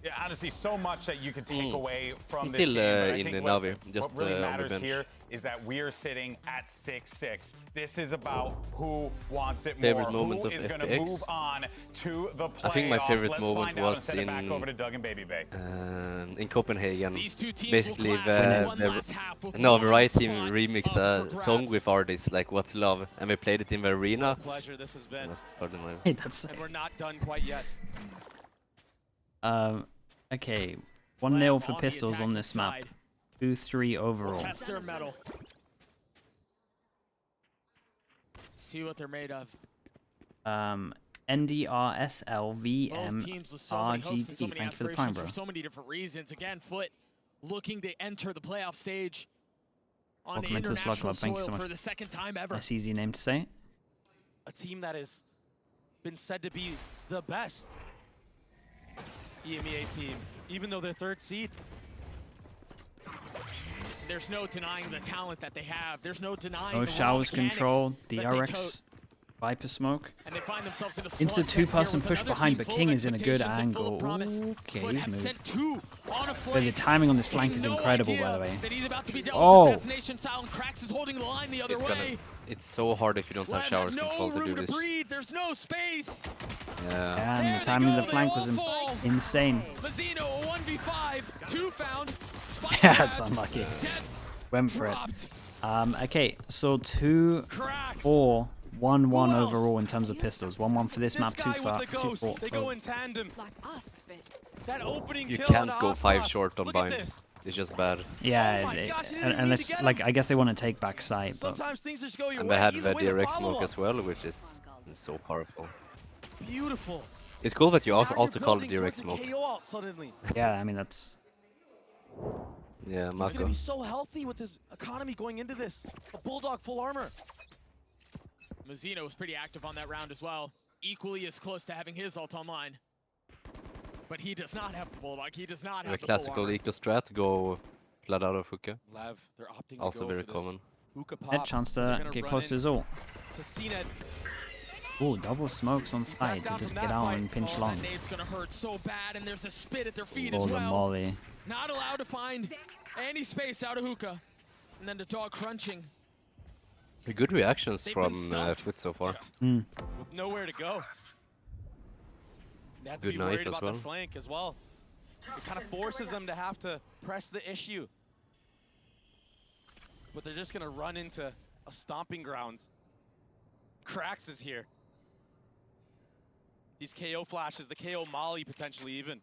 Yeah, honestly, so much that you can take away from He's this still, game. But I in think the what, Navi, just, what really on the matters bench. here is that we are sitting at 6-6. This is about who wants it Favorite more. moment Who of is going to FX? move on to the playoffs? I think my favorite Let's moment find out and was send it back in- over to Doug and Baby Bay. in Copenhagen. These two teams Basically, will clash one the last half before no, the one right team spot remixed up a for song grabs. with artists like "What's Love," and we played it in the arena. Pleasure this has been. Pardon my. Hey, that's And we're not done quite yet. okay. Lev 1-0 for on the pistols on attacking this map. side. 2-3 overall. Test their metal. See what they're made of. NDRSLVM Both teams with so many hopes and so RGT. many Thanks for the prime, aspirations bro. for so many different reasons. Again, FUT looking to enter the playoff stage on Welcome into the Slug international Club. Thank you soil so much. for the second time ever. Nice easy name to say. A team that has been said to be the best EMEA team, even though they're third seed. There's no denying the talent that they have. There's no denying No the raw showers mechanics control, that they DRX, tote. Viper smoke. And they find themselves in a Into slugfest here two-person with push another behind, team but full King of is in a good expectations and full of angle. promise. Okay, FUT he's have moved. sent two on a But flank. the timing on this flank is No incredible, idea by the way. that he's about to be dealt Oh. with assassination style, and Krax is holding the line the other way. It's so hard if you don't have Lev showers had no control to do room to this. breathe. There's no space. Yeah. And There the they timing of go, the they flank all was fall. insane. Mazzino, a 1v5, two found. Spike Yeah, it's grab. unlucky. Death Went for it. dropped. Okay, so 2-4, Krax. 1-1 Who else? overall in terms of pistols. 1-1 for this This map, guy 2-4. with the ghost, they go in tandem. Like us, but That opening You kill can't on go 5 Aspas. short on Look at bind. this. It's just bad. Yeah, Oh my gosh, he didn't even and need to it's get like him. I guess they want to take back sight, but Sometimes things just go your And way. they had Either the way, the DRX follow-up. smoke as well, which is so powerful. Beautiful. It's cool that you Now also you're call it building direct towards smoke. the KO out suddenly. Yeah, I mean that's. Yeah, He's Marco. gonna be so healthy with his economy going into this. A Bulldog full armor. Mazzino was pretty active on that round as well. Equally as close to having his ult online. But he does not have the Bulldog. He does not The have the full classical armor. eco strat, go blood out of hookah. Lev, they're opting to Also go very for this common. hookah Had pop. chance They're to gonna get run close to in his ult. to CNED. Ooh, double smokes on side to down just from get that out fight. and pinch Oh, long. that nade's gonna hurt so bad, and there's a spit at their feet as Holy well. moly. Not allowed to find any space out of hookah. And then the dog crunching. Good reactions They've from been stuffed. FUT so far. Mm. With nowhere to go. They have to Good be knife worried as about well. the flank as well. It kind of forces them to have to press the issue. But they're just gonna run into a stomping grounds. Krax is here. These KO flashes, the KO molly potentially even.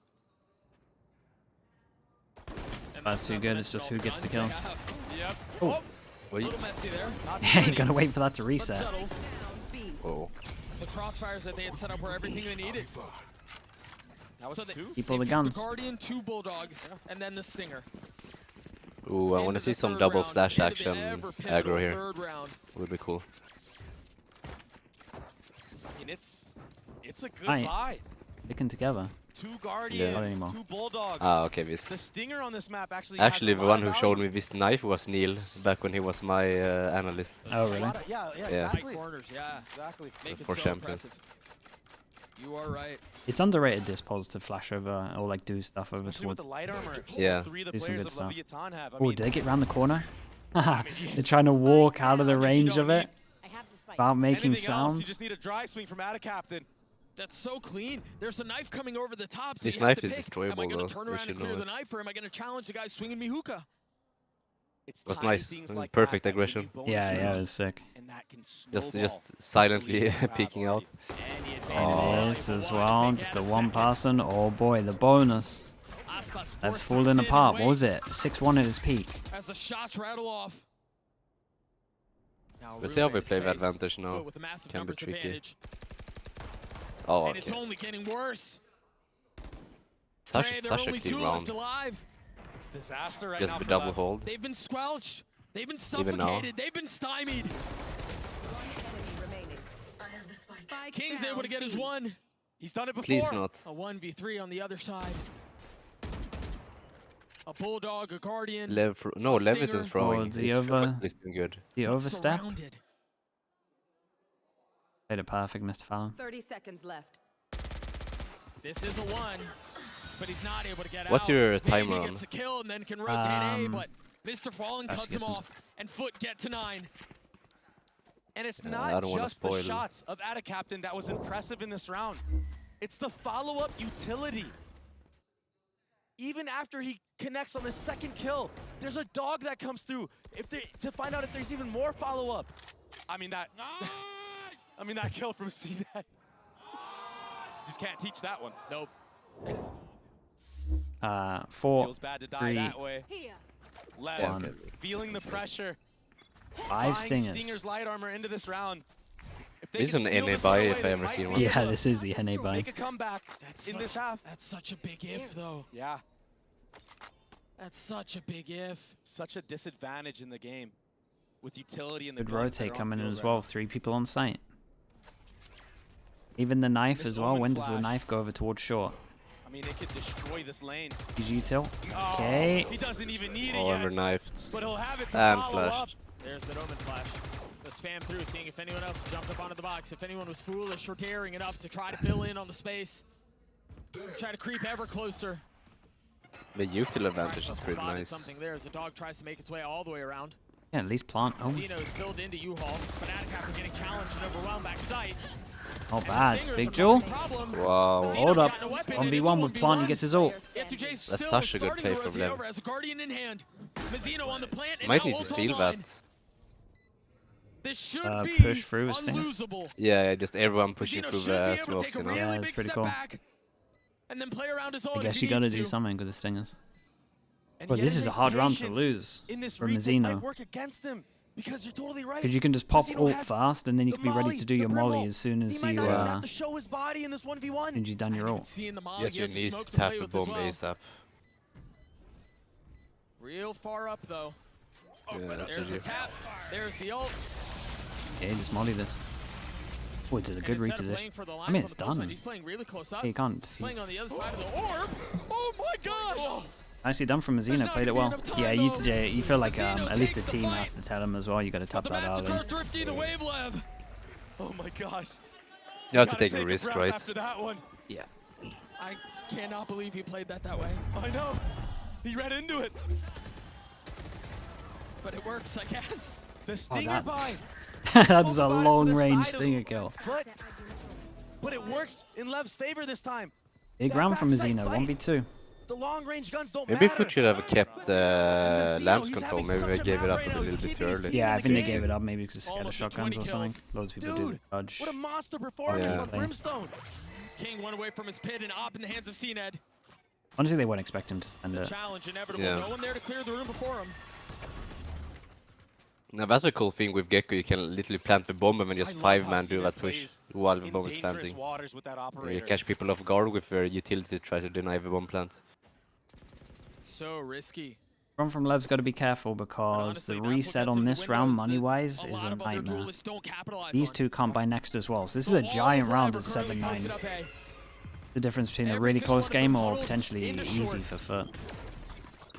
And That's too not good, to it's just mention who all gets the the guns kills. they have. Yep. Oh. Oh, A little messy there. not Yeah, you pretty. gotta wait for that to But reset. settles. Oh. The crossfires that they had set up were everything they needed. That was So they- two. Keep all they the picked guns. The Guardian, 2 Bulldogs, and then the Stinger. Ooh, I want to Into see the some third double round, flash into the action ever pivotal aggro here. third round. Would be cool. I mean, it's a good Aye. buy. Sticking together. 2 Guardians, Not anymore. 2 Bulldogs. Ah, okay, The this. Stinger on this map actually Actually, has a the lot one of who showed value. me this knife was Neil, back when he was my analyst. Oh, A really? lot of- yeah, Yeah. exactly. High corners, yeah. Exactly. Make it For so champions. impressive. You are right. It's underrated this pulse to flash over or like do stuff over Especially with towards. the light armor. Yeah. 3 of the Do some players good of stuff. Leviathan have. I Oh, mean, did they get round the corner? mean, They're trying to walk out of the Unless you range don't of it I have to spike. without making anything else, you sounds. just need a dry swing from Adaptations. That's so clean. There's a knife coming over the top. So This you have knife to is pick, destroyable, am I going though. to turn We around and should clear know the it. knife, or am I going to challenge the guy swinging me hookah? It's Was tiny nice. things like Perfect that that give you aggression. bonus Yeah, yeah, it rounds, was sick. and that can Just snowball silently the lead you have peeking out. already. And the advantage Oh, is this valuable as one well, they just get a a one second. person. Oh boy, the bonus. Aspas That's forced to falling sit and apart. What wait was it? 6-1 at his peak. As the shots rattle off. Now Let's see how Rune we in play the space. advantage now. Foot with a massive Can be numbers tricky. advantage. Oh, And it's okay. only getting worse. Such Trey, a there are such a only clean 2 round. left alive. It's disaster right Just now be for double Lev. hold. They've been squelched. They've been Even now. suffocated. They've been stymied. Spike King's down able to get his B. 1. He's done it before. Please not. A 1v3 on the other side. A Bulldog, a Guardian. No, Lev isn't Stinger. throwing. Oh, He's the over- doing good. The but overstep. surrounded. Played it perfect, Mr. Fallon. 30 seconds left. This is a 1, but he's not able to get What's out. your Maybe timer he on? gets a kill and then can rotate A, but Mr. Fallen actually cuts him gets him. off, and Foot get to 9. And it's I not don't wanna just the spoil. shots of Adaptations that was impressive in this round. It's the follow-up utility. Even after he connects on the second kill, there's a dog that comes through to find out if there's even more follow-up. I mean that kill from CNET. Just can't teach that one. Nope. 4, Feels bad to die 3, that way. Here. Lev, Yeah, okay. feeling the pressure. 5 Buying stingers. Stinger's light armor into this round. If they This is can an steal NA this buy away, if I they ever might seen be one. Yeah, able to this is the NA buy. make a comeback That's in this such- half. That's such a big if, though. Yeah, That's such a big if. such a disadvantage in the game with utility in the Good guns that rotate are on coming in field as right well. now. 3 people on site. Even the knife This as well. Omen When does the flash. knife go over towards short? I mean, it could destroy this lane. GG tilt. Oh, Okay. he doesn't even need Oh, it yet, underknifed. but he'll have it to And follow up. flashed. There's that Omen flash. The spam through, seeing if anyone else jumped up onto the box. If anyone was foolish or daring enough to try to fill in on the space. Try to creep ever closer. The util advantage Must is have pretty spotted nice. something there as the dog tries to make its way all the way around. Yeah, at least plant. Oh, Zeno is filled into U-Haul, but Adacap getting challenged and overwhelmed back sight. not And the bad. Stingers Big are Jewel. causing problems. Wow. Zeno's Hold up. gotten a weapon, and 1v1 it's a with plant. He 1v1. gets his ult. F2J's That's still such a good starting play to from rotate Lev. over as a Guardian in hand. Mazzino on the plant, and Might now need to ult steal online. that. This should be push through with Stingers. unlosable. Yeah, just everyone pushing Mazzino through should the be able to smokes, take you a know? really Yeah, it's big pretty step cool. back, and then play around his ult I if guess he you gotta needs do to. something with the stingers. And Well, yet this in is a his hard round to patience lose in this from retake might Mazzino. work against him Because you're totally right. Because you can just pop Mazino ult has fast, and then you the can be ready molly, to do the your brimble. molly as soon as He might you not even have to show his body in this 1v1. you've done your ult. Seeing the molly, Yes, he you has the need smoke to tap play a with as bomb well. ASAP. Real far up though. Yeah, that's There's the really. tap. There's the ult. Yeah, just molly this. Oh, it's a good And instead of playing reposition. for the I line mean, on it's the coast side, done. He's playing really close up. You can't defeat. Playing on the other side of the orb. Oh my gosh! Nicely done from Mazino, not played it gonna well. be enough time, Yeah, you feel like Mazino at least the takes the team fight. has to tell him as well. You got to tap The that early. Massacre Thrifty, the wave lev. Oh my gosh. You have to Gotta take a risk, breath right? After that one. Yeah. I cannot believe he played that way. I know. He read into it. But it works, I guess. The stinger that- by. That's Spoke a about it for long the range side of stinger kill. Foot. But it works in Lev's favor this time. Big That round from backside Mazino, fight. 1v2. The long range guns don't Maybe matter. FUT should have kept Mazino, Lamb's he's control. having Maybe I such a gave it map up right a now. little He's bit keeping his early. feet Yeah, in I the think they game. gave it up maybe because they're scared of Almost shotguns 20 or something. kills. Loads of people do Dude, the dodge. what a monster performance Yeah. on Brimstone. King went away from his pit and up in the hands of CNED. Honestly, they won't expect him to send The it. challenge inevitable. Yeah. No one there to clear the room before him. Now that's a cool thing with Gecko. You can literally plant the bomb and then just I love 5 man how do CNED that push plays while the in bomb is dangerous planting. waters with that You operator. catch people off guard with their utility try to deny the bomb plant. So risky. Everyone from Lev's got to be careful But because honestly, the that's what reset gets on him the this round, windows that money-wise, a is lot a of other nightmare. duelists don't capitalize These on. two can't buy next as well. So this is The a wall giant of round Lev at are currently 7-9. posted up A. The difference between a Every really single close one of them game or huddled potentially into easy short. for FUT.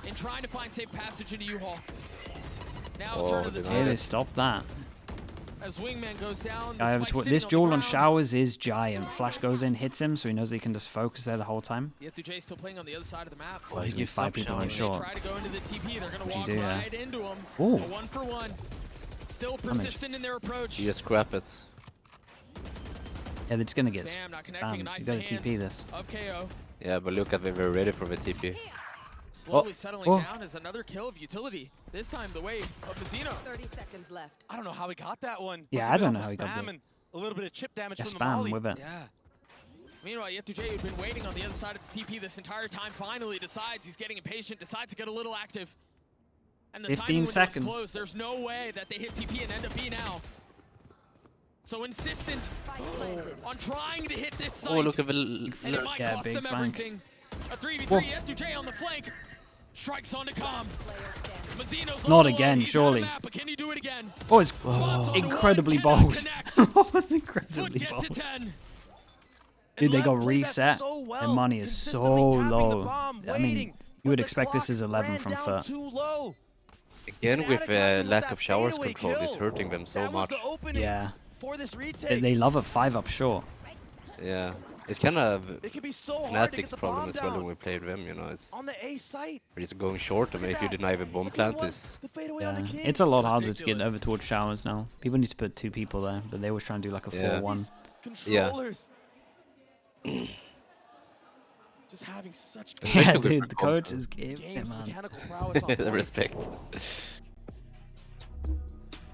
In trying to find safe passage into U-Haul. Now Oh, turn of the did Hey, I- they tide. stopped that. As Wingman goes down, the Guy over spike to sitting this on the duel on ground. showers is giant. Flash goes in, hits him, so he knows he can just focus there the whole time. J still playing on the other side of the map. Oh, he's you got 5 stop people on showering. They short. try to go into the TP. They're going to What'd you walk do, yeah? right into him. Ooh. A 1-for-1. Still persistent in their approach. You just scrap it. Yeah, they're just gonna get Spam not connecting. A spammed. knife You in gotta the TP hands this. of KO. Yeah, but look at them, we're ready for the TP. Slowly Oh, settling oh. down is another kill of utility. This time the wave of Mazino. 30 seconds left. I don't know how he got that one. Yeah, Must I have been don't know off how he of got spam that. and a little bit of chip damage Yeah, from the molly. spam with it. Yeah. Meanwhile, J, who'd been waiting on the other side of the TP this entire time, finally decides he's getting impatient, decides to get a little active. And the 15 timing window seconds. is closed. There's no way that they hit TP and end up B now. So insistent on trying to hit this site. Oh, look at the... And it might Yeah, cost big them flank. everything. A 3v3, Whoa. J on the flank. Strikes onto comm. Mazino's Not also again, low. He's surely. out of map, but can he do it again? Oh, it's Spots on the incredibly one, cannot bold. connect. Oh, it's Foot incredibly get to bold. 10. Dude, they Lev got played that reset. so well, Their money is so consistently tapping the low. bomb, I mean, waiting, you but would the expect this clock is 11 ran from down FUT. too low. Again with Fanatic with lack that of showers fadeaway control is kill. hurting them so That was much. the opening Yeah. for this They, retake. they love a 5-up short. Yeah. It's kind of It could be so hard to get Fnatic's the problem bomb as well when down we play with them, you know. It's on the A site. just going short, and Look at if you that. deny the bomb That's what it plant, was. is The fadeaway on Yeah. the king. It's a lot harder to get ridiculous. over towards showers now. People need to put 2 people there, but they always try and do like a Yeah. 4-1. These Yeah. controllers. Just having such good Yeah, Especially with dude, the Recon. coach is giving it, games, man. mechanical prowess on point. respect.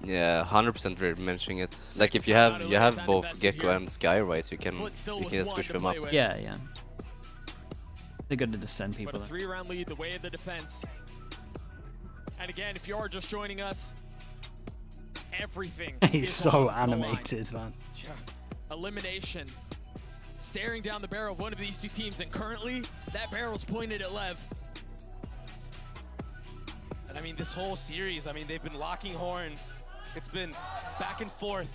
Yeah, 100% we're mentioning it. Like if you have both Gecko and Skywise, you can just switch them up. Yeah, yeah. They're good to just send But people a there. 3-round lead, the way of the defense. And again, if you are just joining us, everything He's is so on the line. animated, man. Elimination. Staring down the barrel of one of these two teams, and currently, that barrel's pointed at Lev. And I mean, this whole series, I mean, they've been locking horns. It's been back and forth.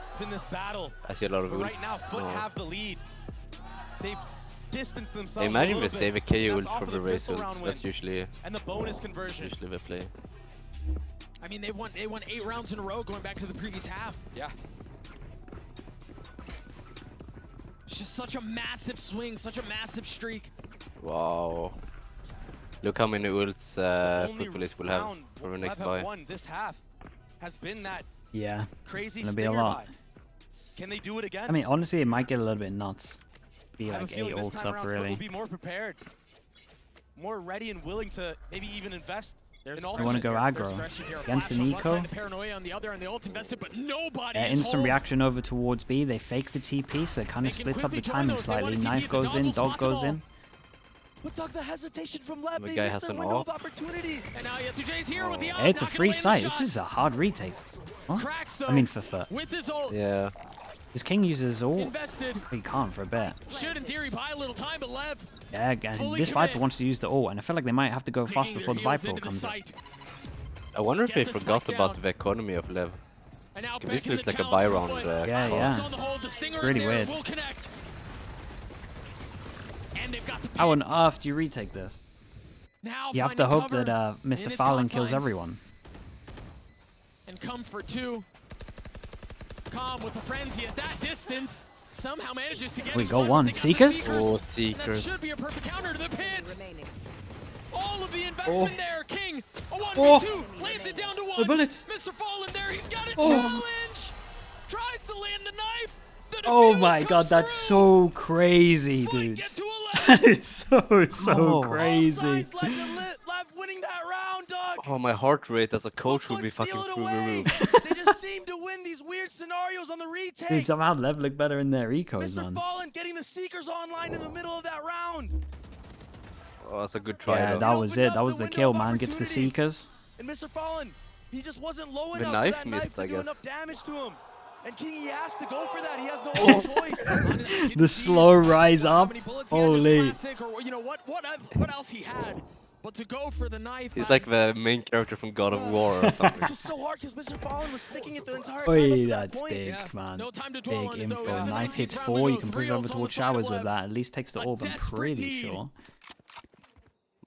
It's been this battle. I see a lot of But ults. right now, FUT No. have the lead. They've distanced themselves I a imagine little we save a bit. KO That's ult off for of the race pistol ult. round That's win. usually And the bonus conversion. the play. I mean, they won 8 rounds in a row going back to the previous half. Yeah. It's just such a massive swing, such a massive streak. Wow. Look how many ults Only Footballists will have round for the Lev next have buy. won this half has been that Yeah. crazy Gonna be a stinger lot. buy. Can they do it again? I mean, honestly, it might get a little bit nuts. Be I have a like 8 feeling this ults time up, around, FUT really. will be more prepared, more ready and willing to maybe even invest in You want to go aggro against an eco. Paranoia on the other, and the ult invested, but nobody is Instant home. reaction over towards B. They fake the TP, so it kind They of can splits up the quickly join timing those. They want slightly. a TP, Knife the goes in, dog will dog spot them goes all. in. But Doug, the hesitation from LEV, The they guy missed has their an window AWP. of opportunity. And now Y2J's here with the Hey, it's a not gonna free land the sight. This shots. is a hard retake. What? Cracks, though, I mean, for FUT. with his ult. Yeah. His king uses all. Invested. He can't for a bit. Should in theory buy a little time, but LEV Yeah, and Fully this commit. Viper wants to use the ult, and I feel like they might have to go fast digging before the their heels Viper ult into the comes in. sight. I wonder if Get they the forgot spike about down. the economy of LEV. And now This back in looks the like a challenge buy for round, FUT. Yeah, Focus yeah. on the hold. The Stinger is Really there. weird. Will connect. And they've got the How pin. on earth do you retake this? Now You have to finding hope cover that in Mr. its Fallon kills confines. everyone. And come for two. Calm with the frenzy at that distance. Somehow manages to get We his go but one. they got the Seekers? Oh, And that Seekers. should be a perfect counter to the pit. Remaining. All of the investment there. King, a 1v2, Oh. lands it down to The one. bullets. Mr. Fallen there, he's got a Oh. challenge. Tries to land the knife. The Oh defuse my comes god, that's through. so crazy, FUT dude. get to 11. That is so Oh. crazy. All signs led to LEV winning that round, Doug. Oh, my heart rate as a coach would FUT be fucking steal it through the away. roof. They just seem to win these weird scenarios on the retake. Dude, somehow Lev look better in their ecos, Mr. man. Fallen getting the Seekers online in the middle of that round. Oh, that's a good try, Yeah, though. that was opened it. up That was the the window kill, of man. Gets the opportunity. Seekers. And Mr. Fallen, he just wasn't low The enough knife for that missed, knife I to do guess. enough damage to him. And King, he has to go for that. He has no other choice. The slow rise How up. many bullets he had in his Holy. classic, or you know what else he had, but to go for the knife. He's like the main character from God of War or something. It's just so hard because Mr. Fallen was sticking it the entire time up Oi, to that that's point. big, Yeah, man. no time to dwell Big on it, though. info. In the Knife 19th hits round, 4. we You go can 3 push over ults on towards the side of showers with LEV. that. At least takes the A orb, I'm desperate pretty need. sure.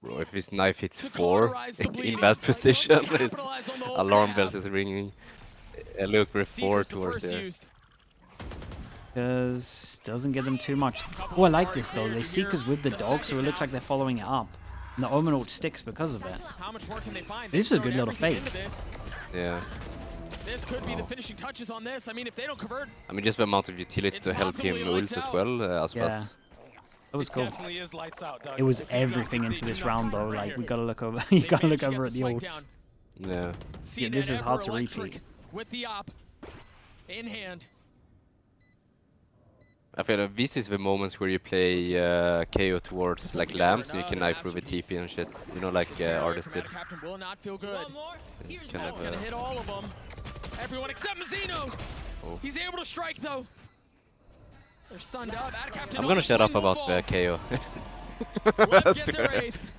Bro, if his knife hits To 4 cauterize the in bleeding. that position, his Capitalize on the ults alarm they bell have. is ringing. Look, we're 4 Seekers the towards first there. used. Because doesn't get them too much. Oh, I like this though. They Seekers with the dog, so it looks like they're following it up. And the Omen ult sticks because of it. How much more can they find? This is They've a good thrown little everything fake. into this. Yeah. This could be the finishing touches on this. I mean, if they don't convert, I mean, just the amount of utility It's to help him possibly ult lights as out. well, as Yeah. well. That was cool. Definitely is lights out, Doug. It was If you don't everything think into they this do round nothing though. right Like here. we gotta look over. You they gotta look managed to over get at the spike ults. down. Yeah. See this that is hard Ever to Electric retake. with the op in hand. I feel like this is the moments where you play KO towards like lamps and you can knife through the TP and shit. You know, like Artist did. Captain will not feel good. It's kind That's of gonna hit all of them. Everyone except Mazzino. Oh. He's able to strike though. They're stunned up. Captain I'm gonna shut up about the KO. I Let's get their swear. eighth.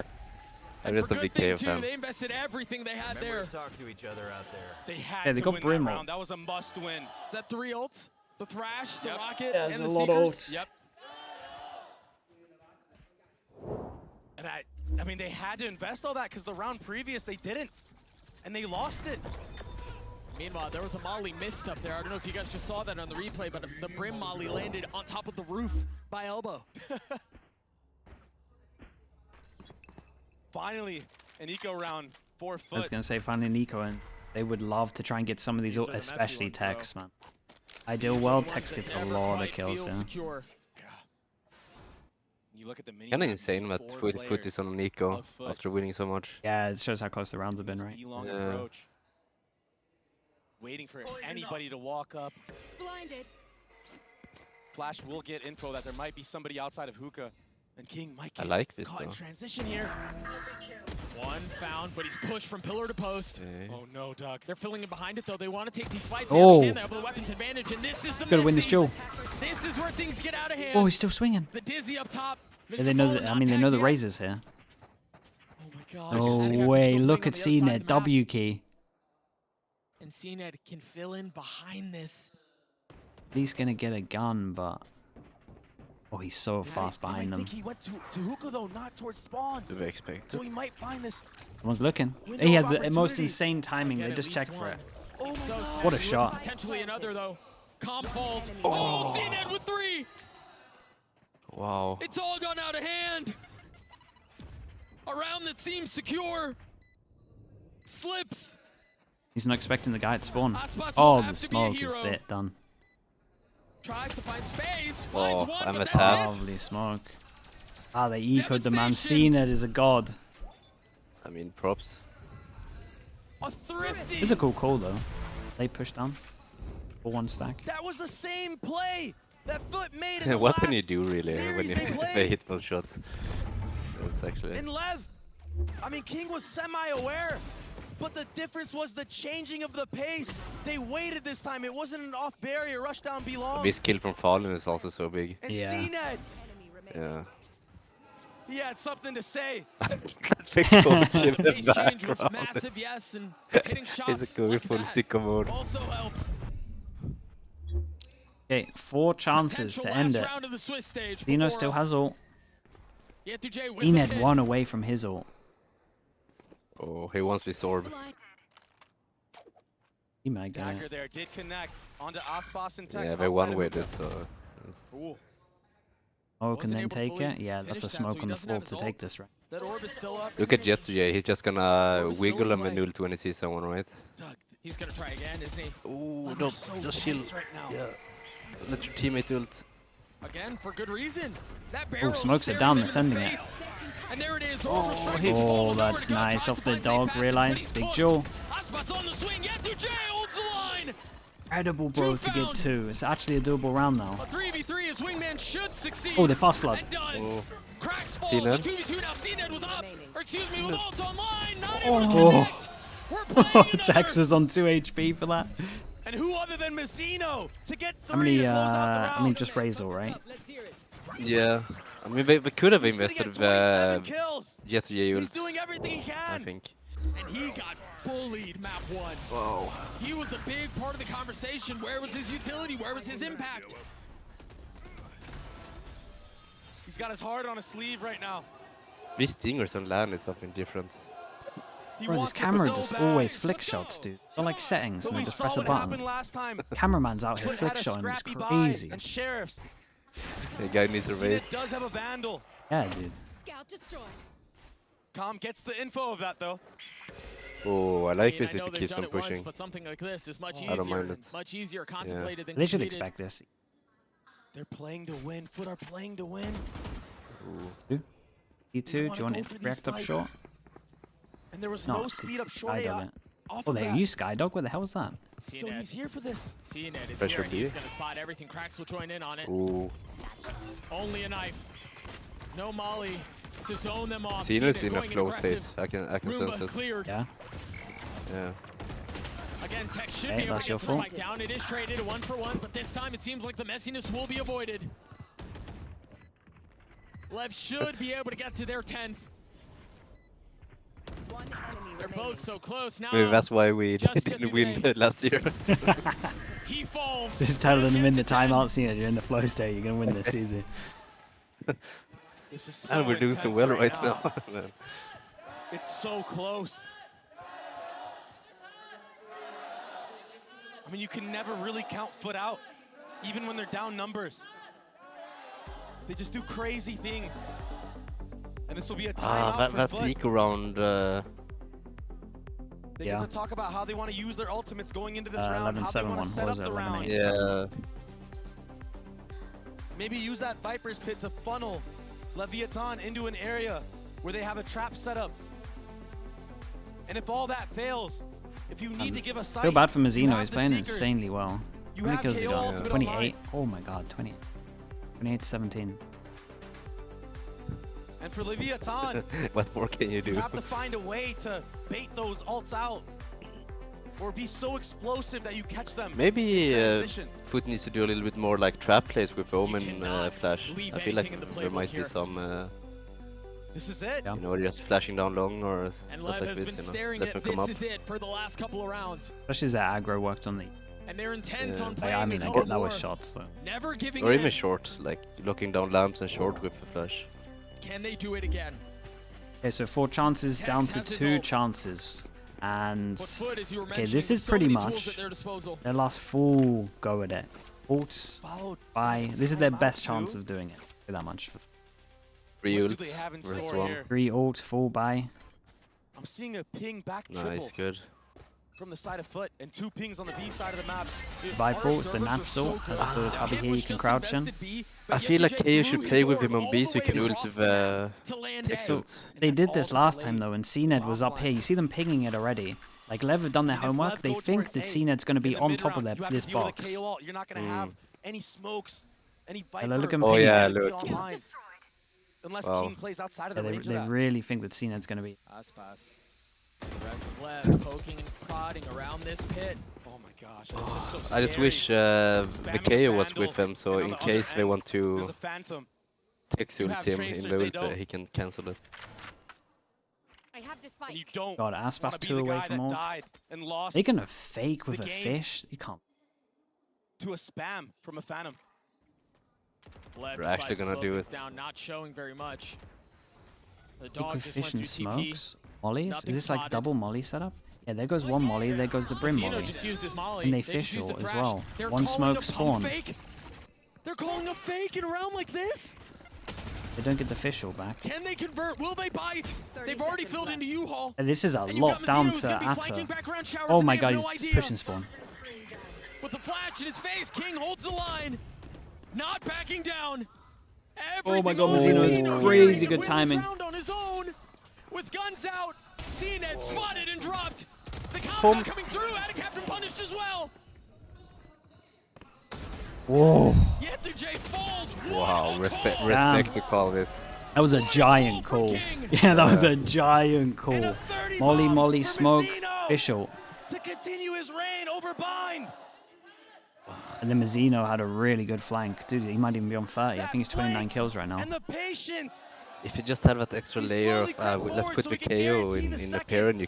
I'm And just for a big good thing, KO too, fan. they invested everything they had there. Talk to each other out there. They had Yeah, they to got win Brim that ult. round. That was a must win. Is that 3 ults? The Thrash, the Yep. Rocket, Yeah, there's and a the lot of Seekers? ults. Yep. And I mean, they had to invest all that because the round previous they didn't, and they lost it. Meanwhile, there was a Molly missed up there. I don't know if you guys just saw that on the replay, but the Brim Molly landed on top of the roof by elbow. Finally, an eco round for I was FUT. gonna say finally Nico, and they would love to try and get some of these, These are the messy especially ones, Tex, though. man. Ideal world, Tex gets a lot of kills, yeah. Secure. You look at the mini Kinda map, you insane see that 4 FUT players is on Nico of FUT. after winning so much. Yeah, it shows how close the rounds have been, This right? E-long Yeah. approach. Waiting for anybody to walk up. Blinded. Flash will get info that there might be somebody outside of Hookah. And King might I get like this caught in though. transition here. One found, but he's pushed from pillar to post. Okay. Oh no, Doug. They're filling in behind it, though. They want to take these fights. Oh. They understand they have the weapons advantage, and this is the Gotta win this messy. duel. This is where things get out of hand. Oh, he's still swinging. The Dizzy up top. Yeah, Mr. they know Fallen that. I not mean, they know tagged the yet. razors here. Oh my gosh. No Captain way! still Look playing at on the other side CNET of the map. W key. And CNET can fill in behind this. He's gonna get a gun, but oh, he's so Yeah, fast I behind them. think he went to Hookah though, not towards spawn. Do we expect So it? he might find this. Someone's looking. Window He of had the most opportunity. insane timing. Get They at just least checked for one. it. Oh my So gosh. What a with shot. Potentially another though. Calm falls. Oh, CNET with 3. Wow. It's all gone out of hand. A round that seems secure. Slips. He's not expecting the guy at spawn. Hotspots Oh, will the have to be a smoke is hero. there, done. Tries to find space. Oh, Finds one, I'm but attacked. that's it. Lovely smoke. Ah, they ecoed the man. Devastation. CNET is a god. I mean, props. A thrifty. It's a cool call though. They push down for 1 stack. That was the same play that FUT made in the What can you last do really when series you they they played. hit those shots? It's actually. And Lev, I mean, King was semi-aware, but the difference was the changing of the pace. They waited this time. It wasn't an off barrier rush down B long. This kill from Fallen is also so big. And Yeah. CNED, Yeah. he had something to say. Traffic coach in the Pace change was background. massive, yes, and hitting He's shots going like full that sicko mode. also helps. Okay, 4 chances Potential to end last it. round of the Swiss stage Dino before still us. has ult. Yetuje with the CNED pin. 1 away from his ult. Oh, he wants this orb. He might get Dagger it. there did connect onto Aspas and Tex. Yeah, they outside one of with him. it, so. Ooh. Oh, Wasn't can then able to take fully it? Yeah, finish that's a that, so smoke he on the doesn't floor have his to ult. take this, right? That orb is still up. Look at Jet2J, he's just gonna Orb is still wiggle in him and play. ult when he sees someone, right? Doug, He's gonna try again, isn't he? Oh, Lev no, is so just chill. tense right now. Yeah. Let your teammate ult. Again, for good reason. That barrel smokes it down, they're sending it. And there it is. Orb strike is Oh, falling that's over to go, nice. tries Off to the find dog, safe passage, realized. but he's Big cooked. Joe. Aspas on the swing. Yetuje holds the line. Incredible, bro, to get found. 2. It's actually a doable round now. A 3v3 as Wingman should succeed. Oh, they fast flood. And does. Oh. Cracks falls. CNED? A 2v2 now. CNED with up. Or excuse me, with ult online. Not Oh. able to connect. We're playing another. Texas on 2 HP for that. And who other than Mazzino to get 3 How many, to close out the round? I mean, just Razor, right? Yeah. I mean, they could have He's sitting invested at 27 kills. Jet2J He's ult, doing everything he I can. think. And he got bullied map 1. Wow. He was a big part of the conversation. Where was his utility? Where was his impact? He's got his heart on his sleeve right now. These stingers on land is something different. He Bro, this wants it camera so just bad. always flick shots, dude. They're like settings, But and we then just saw press a what happened button. last time. Cameraman's out here Foot flick had a shotting, it's scrappy buy, crazy. and Sheriffs. The guy needs a raid. CNED does have a Vandal. Yeah, dude. Scout destroyed. Com gets the info of that though. Oh, I I like mean, this I if know he they've keeps done on it once, pushing. but something like this is much I don't easier. mind it. Much easier contemplated than They should completed. expect this. They're playing to win. Foot are playing to win. You2, do you wanna want go it for these wrapped up fights. short? And there was No, no it's speed up short Skydog, AI innit? off Oh, of there, that. you Skydog? What the hell is that? So he's here for this. CNED is Pressure here, and he's B. going to spot everything. Cracks will join in on it. Oh, Only a knife. No molly to zone them off. Xeno's CNED in a going flow aggressive. state. I can Roomba sense it. cleared. Yeah? Yeah. Again, Tech should Hey, be able that's to your get the fault. spike down. It is traded 1-for-1, but this time it seems like the messiness will be avoided. Lev should be able to get to their 10th. One enemy They're remaining. both so close now. Maybe that's why we Just didn't win Jet2J. last year. He falls. Just telling them in the Gets a 10. timeout scene, you're in the flow state, you're gonna win this easy. This is so And we're doing so intense well right now. It's so close. I mean, you can never really count Foot out, even when they're down numbers. They just do crazy things. And this will be a timeout for that Foot. eco round. They Yeah. get to talk about how they want to use their ultimates going into this round, how they 11-7-1. want to set What up was the it, round. 11-8? Yeah. Maybe use that Viper's Pit to funnel Leviathan into an area where they have a trap set up. And if all that fails, if you need to give a sight, Feel bad for you Mazzino, have he's the playing Seekers. insanely well. You How many have kills he KO got? ultimate 28? online. Oh my god, 28. 28-17. And for Leviathan, What more can you you do? have to find a way to bait those ults out. Or be so explosive that you catch them. Maybe in transition. Foot needs to do a little bit more like trap plays with Omen cannot flash. leave I feel like anything in the there playbook might be here. some, This is it. Yeah. you know, just flashing down long or And stuff Lev like has this. been You know, staring let at them come this up. is it for the last couple of rounds. Especially as that aggro worked on the. And they're intent Yeah. on Like, playing I mean, a I couple get that was more. shots though. Never giving Or in. even short, like looking down lamps and short with the flash. Can they do it again? Okay, so 4 chances Tex down to has his 2 ult. chances. And But Foot, as you were okay, mentioning, this is so pretty many tools much at their disposal. their last full go at it. Ults, Followed buy. by This is their timeout best too. chance of doing it. Do that much. 3 What do ults they have in versus store 1. here? 3 ults, full buy. I'm seeing a ping back triple Nice, good. from the side of Foot and 2 pings on the B side of the map. Viper ults, the Servers are Nats so ult. good. Has the Kid copy here was you can just crouch in. invested B, but I feel like Yetuje KO blew should his play with orb him on all B the so he way can across ult the with map to land Tex A. ult. They And did that's this also last the time lane though, and CNED was up here. You see them pinging it already. Like Lev have done their And if homework. Lev They go think towards that A, CNED's going to be in the on mid top of round, you have this to deal with box. a KO ult. You're not going to have any smokes, any Viper. look at him Oh ping yeah, it. look. online. unless Wow. King plays outside of Yeah, the range they of that. really think that CNED's going to be. Aspas. The rest of Lev poking and prodding around this pit. Oh my gosh, and it's just so scary. I just wish Spamming Vakeo the was Vandal, with him, so and on in the case other they end, want to there's a Phantom. text You ult have him Tracers, in they the ult, don't. he can cancel it. I have the spike. And you don't God, want Aspas to be 2 the away guy from that ult. died and lost They're going to fake with the a game. fish. You can't. to a spam from a Phantom. Lev They're actually decides to gonna slow do things it. down, not showing very much. The Fake dog with just went fish through and TP. smokes. Mollies? Is Nothing this like spotted. double molly setup? Yeah, there goes one molly, there goes the brim Zeno molly. just used his molly. And they just used fish the ult as thrash. well. They're One calling smoke a pump spawn. fake. They're calling a fake in a round like this. They don't get the fish ult back. Can they convert? Will they bite? 30 They've already seconds filled left. into U-Haul. And this is a And you've lot got down Mazzino who's to gonna be flanking Atta. background showers, Oh and my they have god, no he's idea. pushing spawn. With the flash in his face, King holds the line. Not backing down. Oh my Everything god, on Mazzino is Mazzino crazy here. He good can win timing. this round on his own. With guns out, CNED spotted and dropped. The comms Pumps. not coming through. Adaptations punished as well. Whoa. Yet the J falls. Wow, What a respect call. respect to call this. That was a What a giant call call. from King. Yeah, that was a giant And a call. 30 Molly, bomb molly, for smoke, Mazzino fish ult. to continue his reign over Bind. And then Mazzino had a really good flank. Dude, he might even be on 30. I think he's 29 kills right now. And the patience. If you just have that extra He layer slowly of, crept let's forward put so the we can KO guarantee in the the second. parent,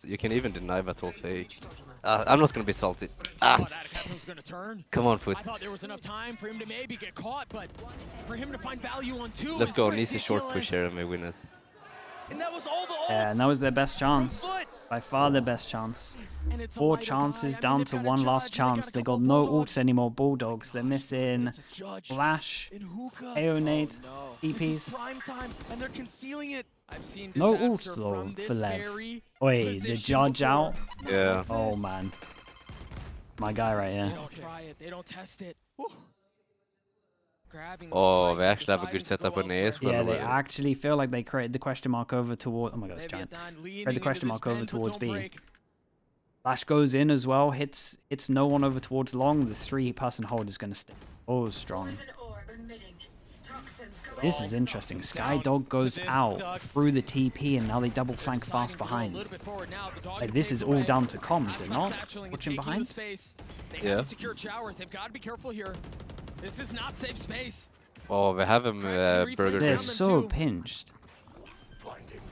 you can even deny that whole fake. I'm not gonna be salty. Ah, Thought Adaptations was gonna turn. come on, Foot. I thought there was enough time for him to maybe get caught, but for him to find value on two Let's is go an easy short push ridiculous. here and we win it. And that was all the ults. Yeah, and that was their best chance. Foot. By far their best chance. And it's a 4 lighter chances buy. I mean, down they've to got a one judge, last and they've got chance. a They couple got no bulldogs. ults anymore. Bulldogs. They're missing It's a judge Flash, in hookah. KO nade, This is TPs. prime time, and they're concealing it. I've seen No disaster ults though from for this Lev. very Wait, the position judge before. out? Yeah. Oh man. My guy right They here. don't try it. They don't test it. Grabbing the Oh, spike they and actually have a good deciding to setup go on the elsewhere. ace. Well, Yeah, they well, actually feel like they created the question mark over toward. Oh my god, it's giant. Leviathan leaning Create the into question this mark over bend, but towards don't B. break. Flash goes in as well. Hits no one over towards long. The 3-person hold is going to stay. Oh, strong. This is interesting. Skydog goes out through the TP, and now they double flank fast Deciding to go a behind. little bit forward now. The dog Like can this pave is the all way. down to comms, is it Aspas not? satcheling and Watching taking the behind. space. They Yeah. haven't secured showers. They've got to be careful here. This is not safe space. Oh, we have him Cracks and burger reflect They're him. them so too. pinched.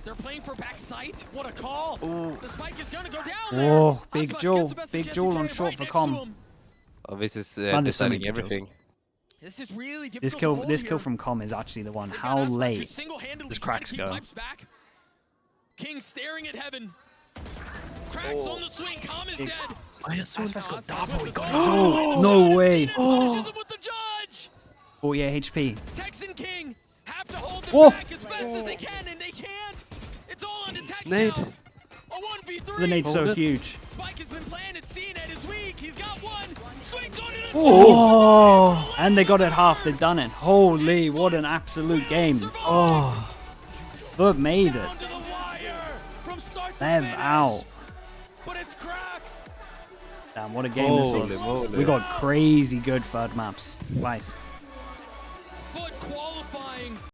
They're playing for back sight. What a call. The spike is gonna go down Whoa, there. big Aspas Joel. gets the best of Big Jet Joel to on J short right for next comm. to him. Oh, this is There's so many deciding good kills. everything. This is really difficult This to kill, hold this here. kill from comm is actually the one. They've How got Aspas who's late? single-handedly does trying to Cracks keep go? pipes back. King staring at heaven. Cracks on the swing. Calm is dead. Aspas got Aspas double. with He the got ball. his ult. Oh, No and way. CNED punishes him with the judge. 48 HP. Tex and King have to hold them Whoa. back as best as they can, and they can't. It's all on to Tex Nade. now. A 1v3. The nade's so Hold it. huge. Spike has been planted. CNED is weak. He's got one. Swings on it. Oh, and they got it half. They've done it. Holy, what an absolute game. Oh, but made it. Down to the wire from start to Lev finish. out. But it's Cracks. Damn, what a game Holy this was. moly. We got crazy good third maps. Twice. FUT qualifying